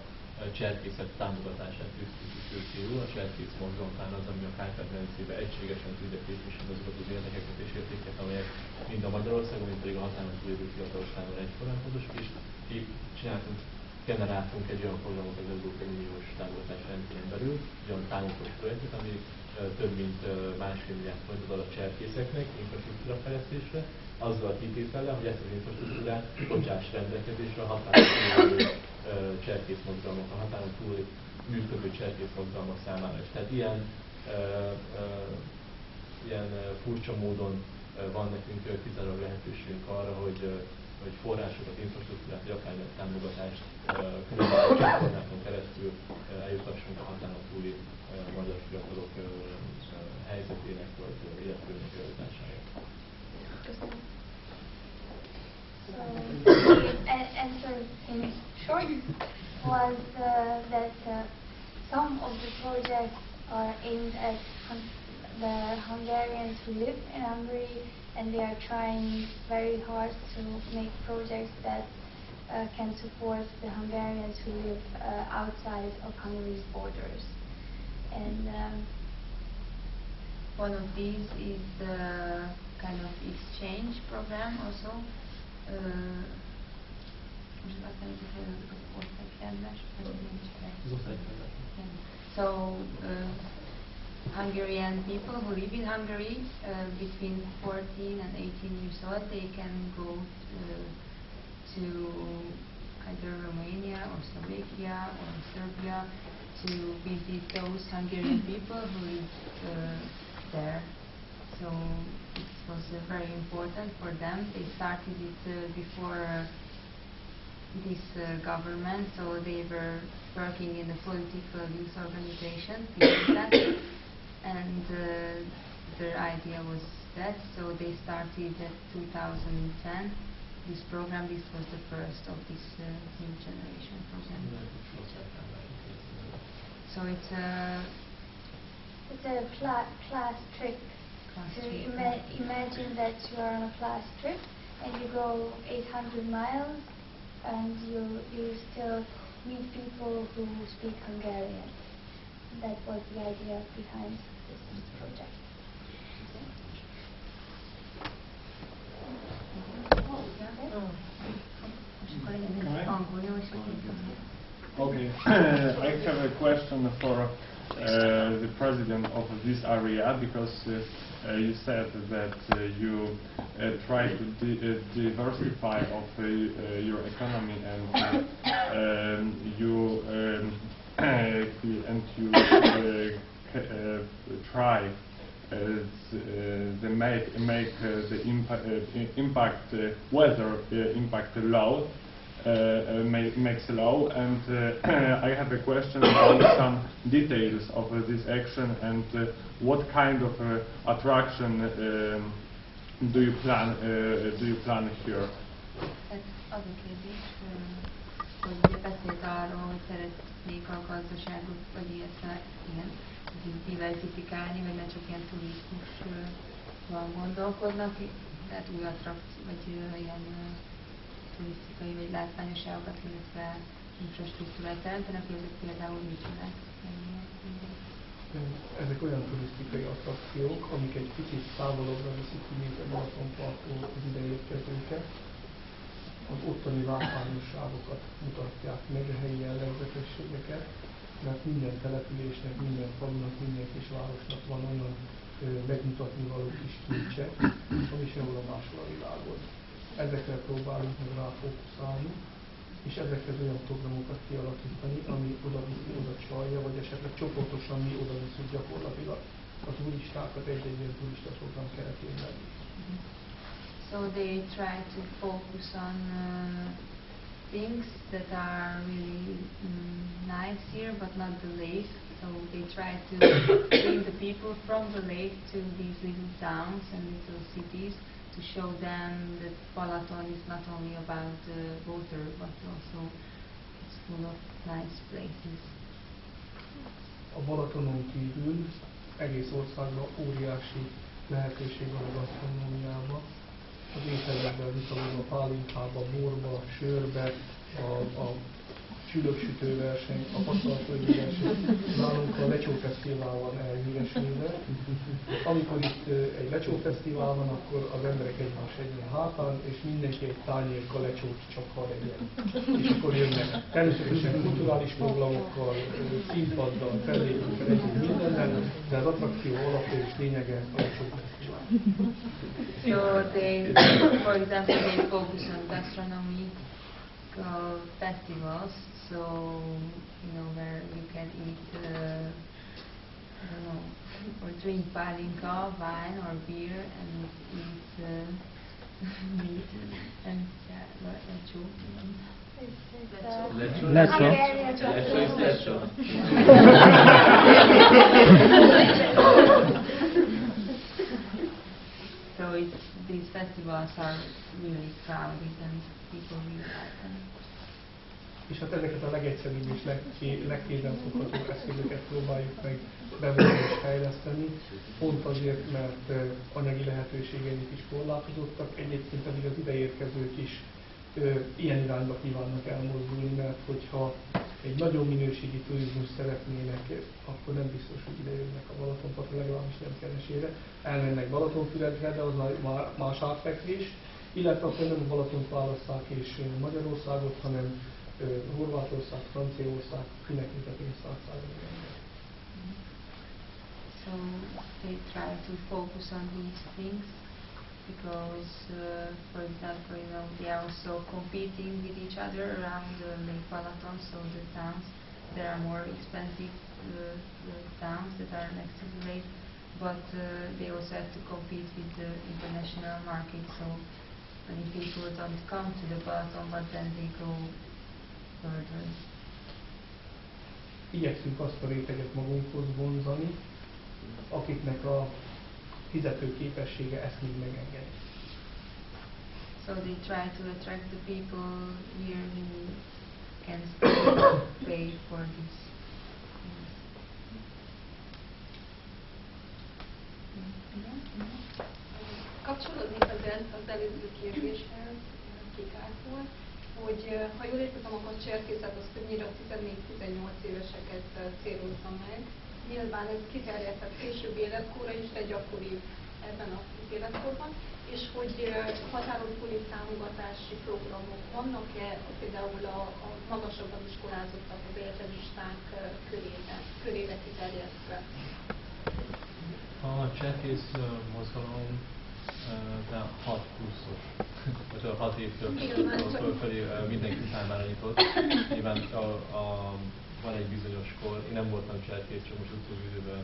cserkészet támogatását tűztük ki fő célul. A cserkész mozgalomtán az, ami a Kárpát-medencébe egységesen tudja képviselni azokat az érdekeket és értékeket, amelyek mind a Magyarországon, mind pedig a határon túl élő fiatalok számára egyformán fontosak, és így generáltunk egy olyan programot az Európai Uniós támogatás rendszerén belül, egy olyan támogatott projektet, ami több mint 1,5 milliárd forintot ad a cserkészeknek infrastruktúra fejlesztésre, azzal a kitétellel, hogy ezt az infrastruktúrát bocsáss rendelkezésre a határon túl cserkészmozgalmak, a határon túl működő cserkészmozgalmak számára is. Tehát ilyen furcsa módon van nekünk kizárólag lehetőségünk arra, hogy forrásokat, infrastruktúrát, vagy akár támogatást különböző csatornákon keresztül eljutassunk a határon túli magyar fiatalok helyzetének, vagy életkörülnek javításáért. So the answer in short was that some of the projects are aimed at the Hungarians who live in Hungary, and they are trying very hard to make projects that can support the Hungarians who live outside of Hungary's borders. And one of these is the kind of exchange program also. So Hungarian people who live in Hungary between 14 and 18 years old, they can go to either Romania or Slovakia or Serbia to visit those Hungarian people who live there. So it was very important for them. They started it before this government, so they were working in a political youth organization, and their idea was that, so they started at 2010 this program. This was the first of this new generation program. So it's a class trip. So imagine that you are on a class trip and you go 800 miles and you still meet people who speak Hungarian. That was the idea behind this project. Okay, I have a question for the president of this area, because you said that you try to diversify of your economy, and you try make the impact weather impact low. Makes low, and I have a question about some details of this action, and what kind of attraction do you plan here? Az a kérdés, hogy beszélt arról, hogy szeretnék a gazdaságot, vagy illetve ilyen diversifikálni, vagy ne csak ilyen turizmusban gondolkodnak, tehát új attrakció, vagy ilyen turisztikai vagy látványosságokat, illetve infrastruktúrát teremtenek, hogy ezek például micsodak. Ezek olyan turisztikai attrakciók, amik egy kicsit távolabbra viszik ki, mint a Balatonparttól az ideérkezőket. Az ottani látványosságokat mutatják meg, a helyi jellegzetességeket, mert minden településnek, minden falunak, minden kisvárosnak van olyan megmutatni való kis kincse, ami sehol máshol a világon. Ezekre próbálunk meg ráfókuszálni, és ezekhez olyan programokat kialakítani, ami oda-viszi, oda csalja, vagy esetleg csoportosan mi oda-viszünk gyakorlatilag a turistákat egy-egy ilyen turista program keretében. So they try to focus on things that are really nice here, but not the lake. So they try to bring the people from the lake to these little towns and little cities to show them that Balaton is not only about water, but also it's full of nice places. A Balatonon kívül egész országban óriási lehetőség van a gasztronómiában. Az ételekben viszonylag a pálinkába, borba, sörbe, a csülöksütőverseny, a pasztalföldi verseny. Nálunk a lecsófesztivál van elhíresülve. Amikor itt egy lecsófesztivál van, akkor az emberek egymás egyen hátán, és mindenki egy tányérka lecsót csaphat egyen. És akkor jönnek természetesen kulturális programokkal, színpaddal, fellépőkkel, együtt mindennel, de az attrakció alapja és lényege a lecsófesztivál. So they, for example, they focus on gastronomy festivals, so you know where you can eat, I don't know, or drink palinka, wine or beer, and eat meat and lecsó. So these festivals are really crowded and people really like them. És hát ezeket a legegyszerűbb és legkézenfogható eszközöket próbáljuk meg bevonni és fejleszteni, pont azért, mert anyagi lehetőségeink is korlátozottak, egyébként pedig az ideérkezők is ilyen irányba kívánnak elmozdulni, mert hogyha egy nagyon minőségi turizmus szeretnének, akkor nem biztos, hogy ide jönnek a Balatonpartra, legalábbis nem keresére. Elmennek Balatonfüredre, de az már más átfekvés, illetve akkor nem a Balatont válasszák és Magyarországot, hanem Horvátország, Franciaország, kinek mint a pénztárcára. So they try to focus on these things because, for example, you know, they are also competing with each other around Lake Balaton, so the towns, there are more expensive towns that are next to the lake, but they also have to compete with the international market, so many people don't come to the Balaton, but then they go further. Igyekszünk azt a réteget magunkhoz vonzani, akiknek a fizető képessége ezt még megengedi. So they try to attract the people here who can still pay for this. Kapcsolódik az előző kérdéshez, Kikától, hogy ha jól értettem, akkor a cserkészet az többnyire a 14-18 éveseket célozza meg. Nyilván ez kiterjedhet később életkorra is, de gyakori ebben az életkorban, és hogy határon túli támogatási programok vannak-e például a magasabban iskolázottak, az egyetemisták körére kiterjedve? A cserkész mozgalom de 6 pluszos, vagy a 6 évtől fölfelé mindenki számára nyitott. Nyilván van egy bizonyos kor, én nem voltam cserkész, csak most utóbbi időben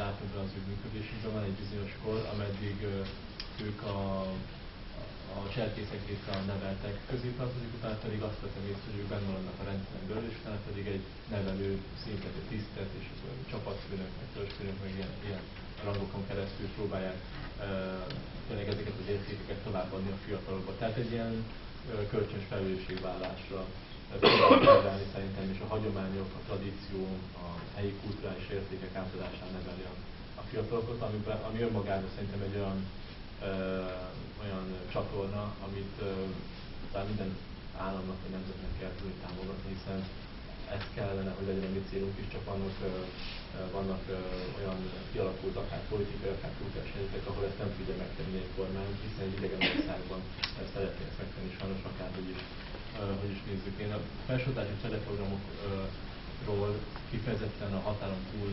látom be az ő működésünkben, van egy bizonyos kor, ameddig ők a cserkészek részre neveltek közé tartozik, utána pedig azt vettem észre, hogy ők benne maradnak a rendszeren belül, és utána pedig egy nevelő szintet, egy tisztet, és csapatfőnök, meg törzsfőnök, meg ilyen rangokon keresztül próbálják tényleg ezeket az értékeket továbbadni a fiatalokba. Tehát egy ilyen kölcsönös felelősségvállásra próbálni szerintem, és a hagyományok, a tradíció, a helyi kulturális értékek átadásán neveli a fiatalokat, ami önmagában szerintem egy olyan csatorna, amit talán minden államnak vagy nemzetnek kell tudni támogatni, hiszen ez kellene, hogy legyen a mi célunk is, csak vannak olyan kialakult akár politikai, akár kulturális helyzetek, ahol ezt nem tudja megtenni egy kormány, hiszen egy idegen országban szeretné ezt megtenni, sajnos akárhogy is nézzük. Én a felsőoktatási csereprogramokról kifejezetten a határon túl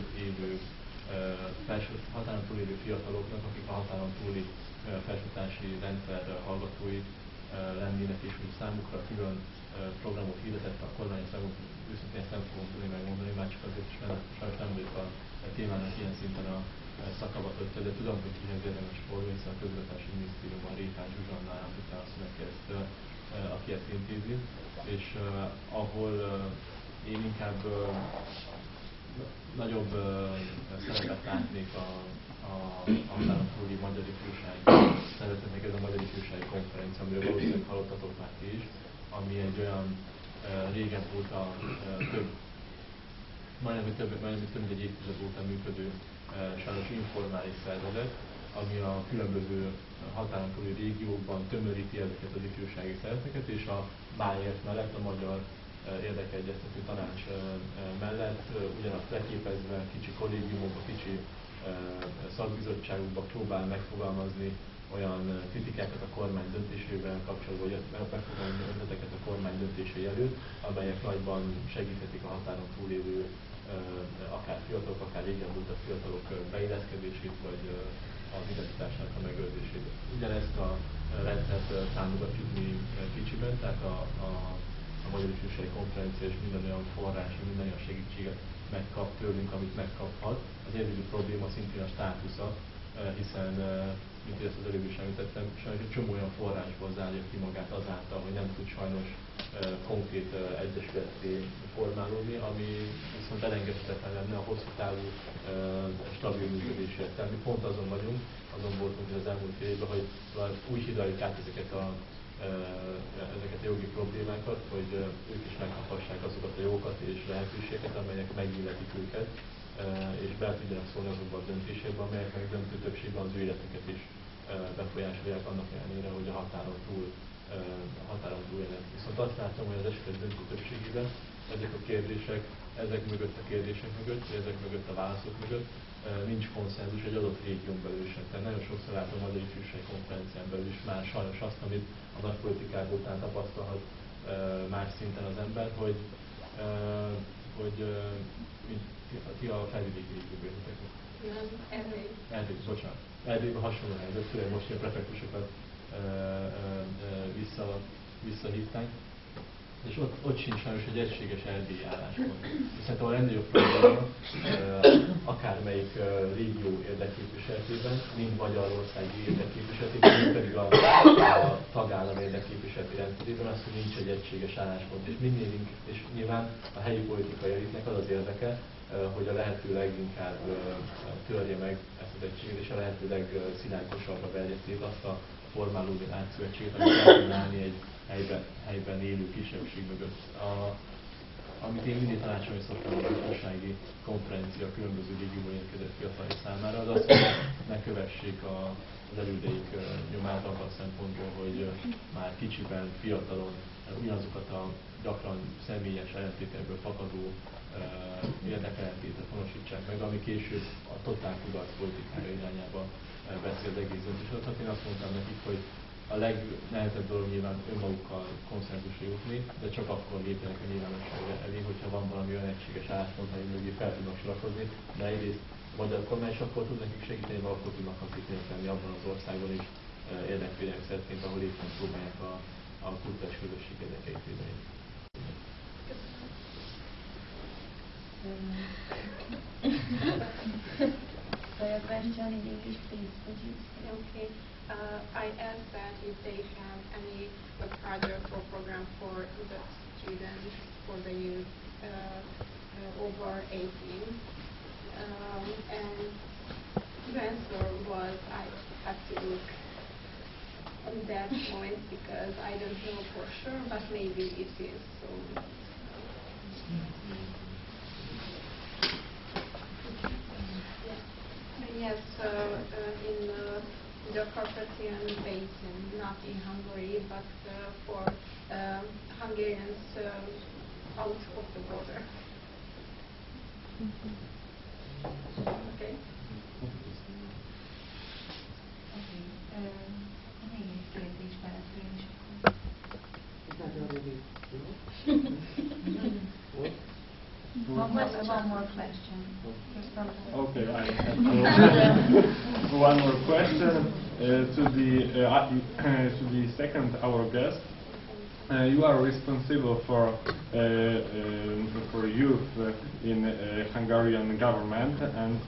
élő fiataloknak, akik a határon túli felsőoktatási rendszer hallgatói lennének, és hogy számukra külön programot hirdetett a kormány, őszintén ezt nem fogom tudni megmondani, már csak azért is, mert sajnos nem vagyok a témának ilyen szinten a szakavatottja, de tudom, hogy kihez érdemes fordulni, hiszen a Közhasznú minisztériumban Rétán Zsuzsannál, utána azt megkérdezte, aki ezt intézi, és ahol én inkább nagyobb szerepet látnék a határon túli magyar ifjúság szervezetnek, ez a magyar ifjúsági konferencia, amiről valószínűleg hallottatok már ti is, ami egy olyan régen óta majdnem több mint egy évtized óta működő sajnos informális szervezet, ami a különböző határon túli régiókban tömöríti ezeket az ifjúsági szervezeteket, és a MÁért mellett, a Magyar Érdekegyeztető Tanács mellett ugyanazt leképezve kicsi kollégiumokba, kicsi szakbizottságokba próbál megfogalmazni olyan kritikákat a kormány döntésével kapcsolatban, vagy megfogalmazni ötleteket a kormány döntései előtt, amelyek nagyban segíthetik a határon túlélő akár fiatalok, akár régen voltak fiatalok beilleszkedését, vagy az identitásnak a megőrzését. Ugyanezt a rendszert támogatjuk mi kicsiben, tehát a Magyar Ifjúsági Konferencia és minden olyan forrás, minden olyan segítséget megkap tőlünk, amit megkaphat. Az egyedüli probléma szintén a státusza, hiszen, mint ezt az előbb is említettem, sajnos egy csomó olyan forrásból zárja ki magát azáltal, hogy nem tud sajnos konkrét egyesületté formálódni, ami viszont elengedhetetlen lenne a hosszú távú stabil működésért. Tehát mi pont azon vagyunk, azon voltunk az elmúlt fél évben, hogy úgy hidaljuk át ezeket a jogi problémákat, hogy ők is megkaphassák azokat a jogokat és lehetőségeket, amelyek megilletik őket, és be tudjanak szólni azokban a döntésekben, amelyeknek döntő többségben az ő életüket is befolyásolják annak ellenére, hogy a határon túl élnek. Viszont azt látom, hogy az esetek döntő többségében ezek a kérdések, ezek mögött a kérdések mögött, ezek mögött a válaszok mögött nincs konszenzus egy adott régión belül sem. Tehát nagyon sokszor látom a ifjúsági konferencián belül is már sajnos azt, amit a nagypolitikák után tapasztalhat más szinten az ember, hogy ti a felvidéki régióban éltek. Nem, Erdély. Erdély, bocsánat. Erdélyben hasonló helyzet, főleg most a prefektusokat visszahívták, és ott sincs sajnos egy egységes erdélyi álláspont. Hiszen a legnagyobb probléma akármelyik régió érdekképviseletében, mind Magyarországi érdekképviseletében, mind pedig a tagállam érdekképviseleti rendszerében az, hogy nincs egy egységes álláspont. És nyilván a helyi politikai elitnek az az érdeke, hogy a lehető leginkább törje meg ezt az egységet, és a lehető legszilárdosabbra verje szét azt a formálódó átszövetséget, amit el tudna állni egy helyben élő kisebbség mögött. Amit én mindig tanácsolni szoktam a ifjúsági konferencia különböző régióban érkezett fiatalok számára, az az, hogy ne kövessék az elődeik nyomát abban a szempontból, hogy már kicsiben, fiatalon ugyanazokat a gyakran személyes ellentétekből fakadó érdekellentétet honosítsák meg, ami később a totál kudarc politikája irányába veszi az egész döntéseket. Én azt mondtam nekik, hogy a legnehezebb dolog nyilván önmagukkal konszenzusra jutni, de csak akkor lépjenek a nyilvánosság elé, hogyha van valami olyan egységes álláspont, ami mögé fel tudnak sorakozni, de egyrészt a magyar kormány is akkor tud nekik segíteni, vagy akkor tudnak hatékonyak lenni abban az országban is érdekvédelmi szervként, ahol éppen próbálják a kulturális közösség érdekeit védeni. So your question in English, please, would you say? Okay. I asked that if they have any project or program for the students, for the youth over 18. And the answer was I have to look on that point because I don't know for sure, but maybe it is. So. Yes, in the Carpathian Basin, not in Hungary, but for Hungarians out of the border. Okay. Még egy kérdés belefér is akkor. One more question. Okay, I have one more question to the second our guest. you are responsible for youth in Hungarian government, and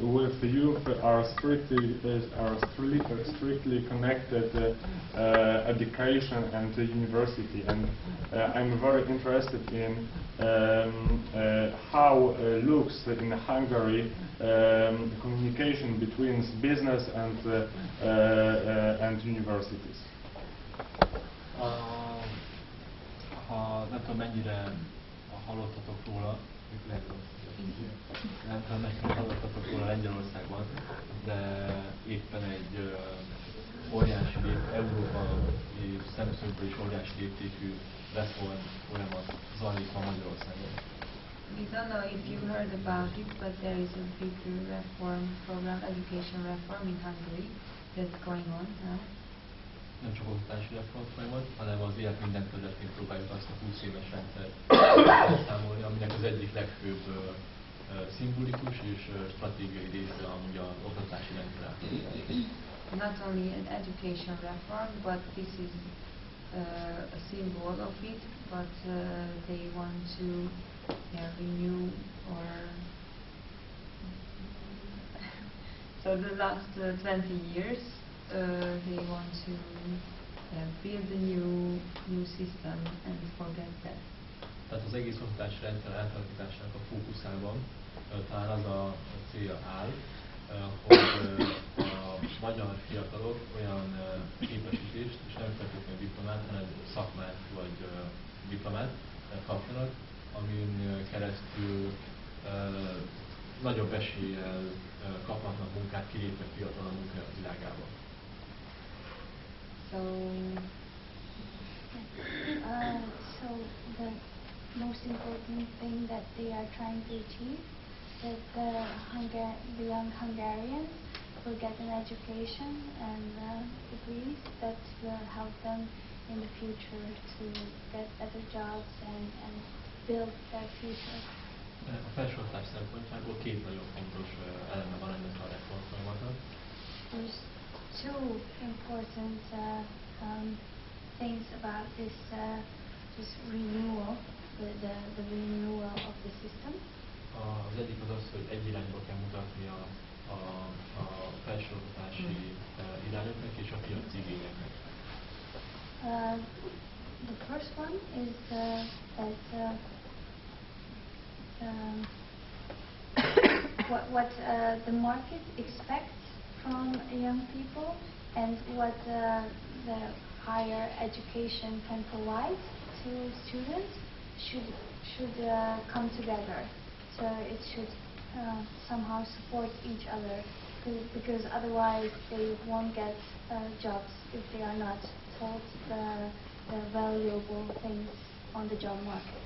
with the youth are strictly connected education and university. And I'm very interested in how looks in Hungary communication between business and universities. Nem tudom mennyire hallottatok róla, hallottatok róla Lengyelországban, de éppen egy óriási európai szemszögből is óriási léptékű reform folyamat zajlik ma Magyarországon. We don't know if you heard about it, but there is a big reform program, education reform in Hungary that's going on now. Nem csak oktatási reform folyamat, hanem az élet minden területén próbáljuk azt a 20 éves rendszert elszámolni, aminek az egyik legfőbb szimbolikus és stratégiai része amúgy az oktatási rendszer. Not only an education reform, but this is a symbol of it, but they want to renew or so the last 20 years they want to build a new system and forget that. Tehát az egész oktatási rendszer átalakításának a fókuszában talán az a célja áll, hogy a magyar fiatalok olyan képesítést, és nem feltétlenül diplomát, hanem szakmát vagy diplomát kapjanak, amin keresztül nagyobb eséllyel kaphatnak munkát, kilépve fiatal a munka világába. So the most important thing that they are trying to achieve is that the young Hungarians will get an education and degrees that will help them in the future to get better jobs and build their future. A felsőoktatás szempontjából két nagyon fontos eleme van ennek a reformfolyamatnak. There's two important things about this renewal, the renewal of the system. Az egyik az az, hogy egy irányba kell mutatni a felsőoktatási irányoknak és a piaci igényeknek. The first one is that what the market expects from young people and what the higher education can provide to students should come together. So it should somehow support each other, because otherwise they won't get jobs if they are not taught the valuable things on the job market.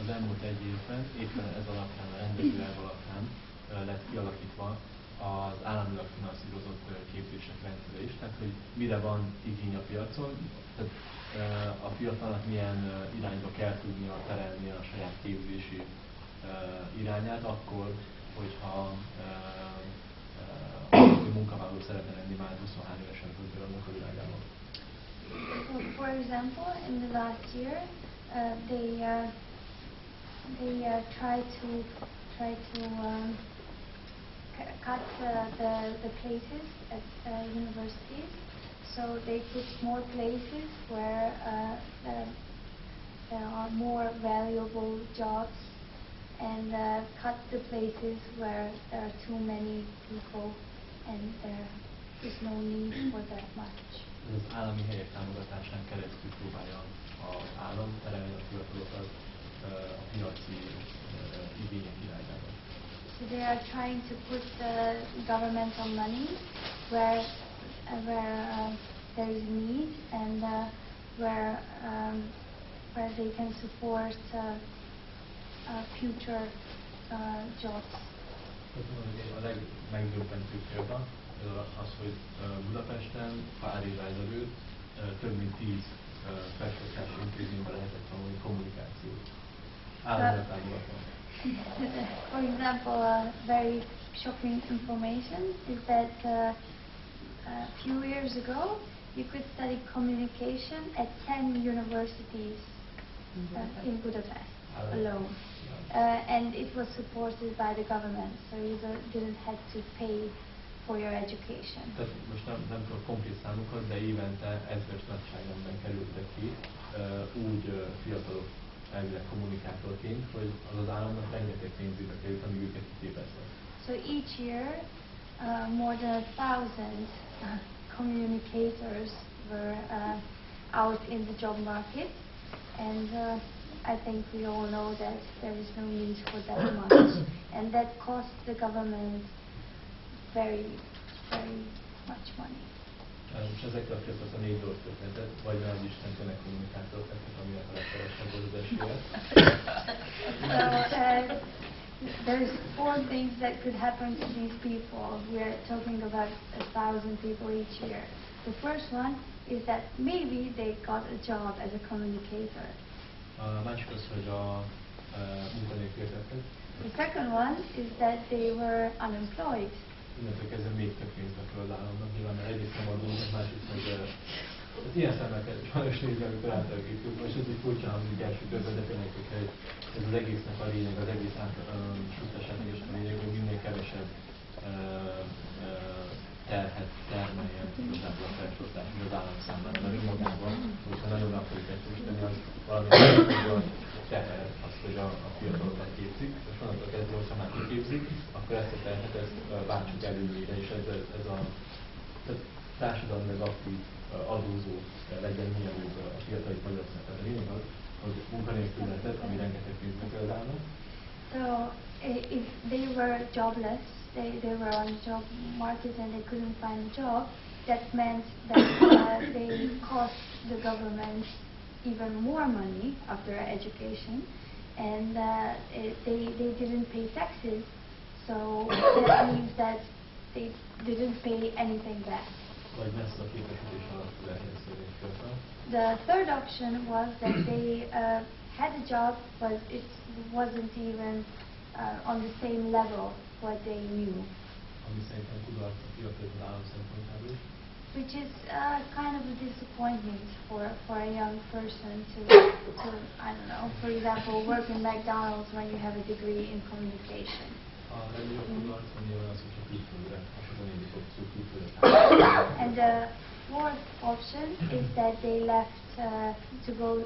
Az elmúlt egy évben éppen ez alapján, a rendezőelv alapján lett kialakítva az államilag finanszírozott képzések rendszere is, tehát hogy mire van igény a piacon, tehát a fiatalnak milyen irányba kell tudnia terelni a saját képzési irányát, akkor, hogyha munkavállaló szeretne lenni már 23 évesen közben a munkavilágában. For example, in the last year, they try to cut the places at universities. So they put more places where there are more valuable jobs, and cut the places where there are too many people and there is no need for that much. Az állami helyek támogatásán keresztül próbálja az állam terelni a fiatalokat a piaci igények irányába. So they are trying to put the governmental money where there is need and where they can support future jobs. A legmegdöbbentőbb példa az, hogy Budapesten pár évvel ezelőtt több mint 10 felsőoktatási intézményben lehetett tanulni kommunikációt. Állami támogatva. For example, very shocking information is that a few years ago you could study communication at 10 universities in Budapest alone. And it was supported by the government, so you didn't have to pay for your education. Tehát most nem tudok konkrét számokat, de évente ezres nagyságrendben kerültek ki úgy fiatalok elvileg kommunikátorként, hogy az államnak rengeteg pénzébe került, amíg őket kiképeztek. So each year, more than 1,000 communicators were out in the job market, and I think we all know that there is no need for that much, and that cost the government very, very much money. És ezekre a fiatalokra 4 dolgot történetett, vagy az Isten tényleg kommunikátorok lettek, aminek a legkevesebb volt az esélye. There's 4 things that could happen to these people. We're talking about 1,000 people each year. The first one is that maybe they got a job as a communicator. A másik az, hogy a munkanélküliek lettek. The second one is that they were unemployed. Innentől kezdve még több pénzbe kell az államnak, nyilván mert egyrészt nem adóznak, másrészt meg ilyen szemmel kell sajnos nézni, amikor átalakítjuk. Most ez így furcsa hangzik első körben, de tényleg, hogyha ez az egésznek a lényeg, az egész struktúrásnak is a lényeg, hogy minél kevesebb terhet termeljen igazából a felsőoktatás, az állam számára, mert önmagában, hogyha nagyon akarjuk egyszerűsíteni, az valami teher az, hogy a fiatalokat képzik, és onnantól kezdve, hogyha már kiképzik, akkor ezt a terhet váltsuk előnyére, és ez a társadalmilag aktív adózó legyen mielőbb a fiatalok Magyarország. Tehát a lényeg az, hogy munkanélküliek, ami rengeteg pénzbe kell az állam. So if they were jobless, they were on the job market and they couldn't find a job, that meant that they cost the government even more money after education, and they didn't pay taxes, so that means that they didn't pay anything back. The third option was that they had a job, but it wasn't even on the same level what they knew. Which is kind of a disappointment for a young person to, I don't know, for example, work in McDonald's when you have a degree in communication. And the fourth option is that they left to go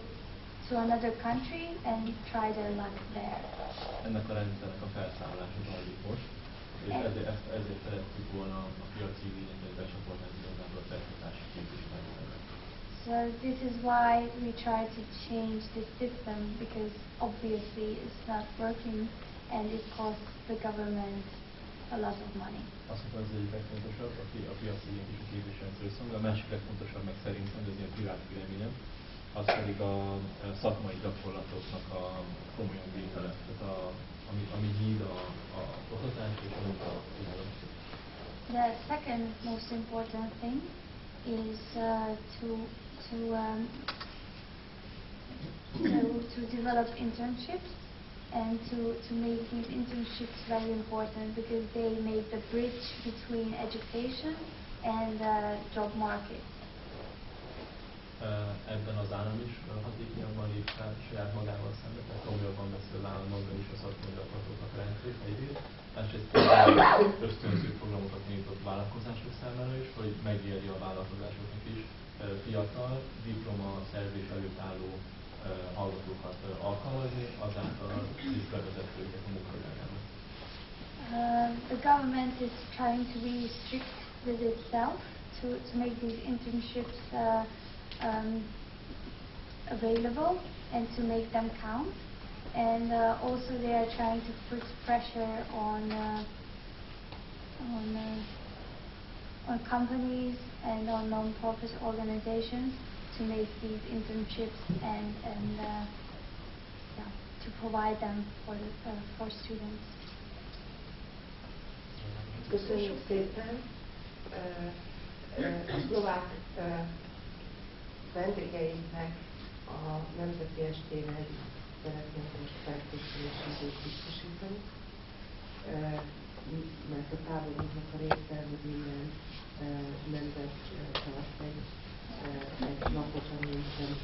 to another country and try their luck there. Ennek a rendszernek a felszámolása zajlik most, és ezért szerettük volna a piaci igényekbe becsatolni igazából a felsőoktatási képzésben. So this is why we try to change the system, because obviously it's not working and it costs the government a lot of money. Azt mondom, az egyik legfontosabb, a piaci igény és a képzésrendszer összhangban, a másik legfontosabb meg szerintem, ez ilyen privát véleményem, az pedig a szakmai gyakorlatoknak a komolyan vétele, tehát ami híd a oktatás és a munkaadás. The second most important thing is to develop internships and to make these internships very important, because they make the bridge between education and the job market. Ebben az állam is hatékonyabban lép fel saját magával szemben, tehát komolyabban beszél az állam maga is a szakmai gyakorlatoknak rendszerét egyrészt, másrészt ösztönző programokat nyitott vállalkozások számára is, hogy megérje a vállalkozásoknak is fiatal, diploma szerzés előtt álló hallgatókat alkalmazni, azáltal is bevezeti őket a munkavilágába. The government is trying to be strict with itself to make these internships available and to make them count, and also they are trying to put pressure on companies and on non-profit organizations to make these internships and to provide them for students. Köszönjük szépen! A szlovák vendégeinknek a Nemzeti Estéren szeretnénk most felkészülési időt biztosítani, mert a táborunknak a része, hogy minden nemzet tart egy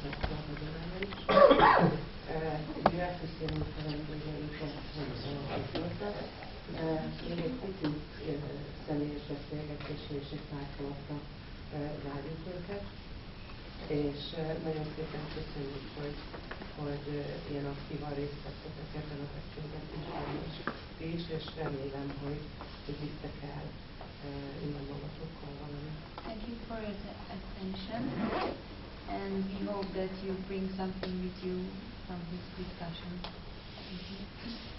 folytatva a hagyományra is. You have to see a munkavendégeinket, hogy voltak. Még egy picit személyes beszélgetésre és egy pár szavakra várjuk őket. És nagyon szépen köszönjük, hogy ilyen aktívan részt vettetek ebben a beszélgetésben is, és remélem, hogy visztek el innen magatokkal valamit. Thank you for your attention, and we hope that you bring something with you from this discussion. Thank you.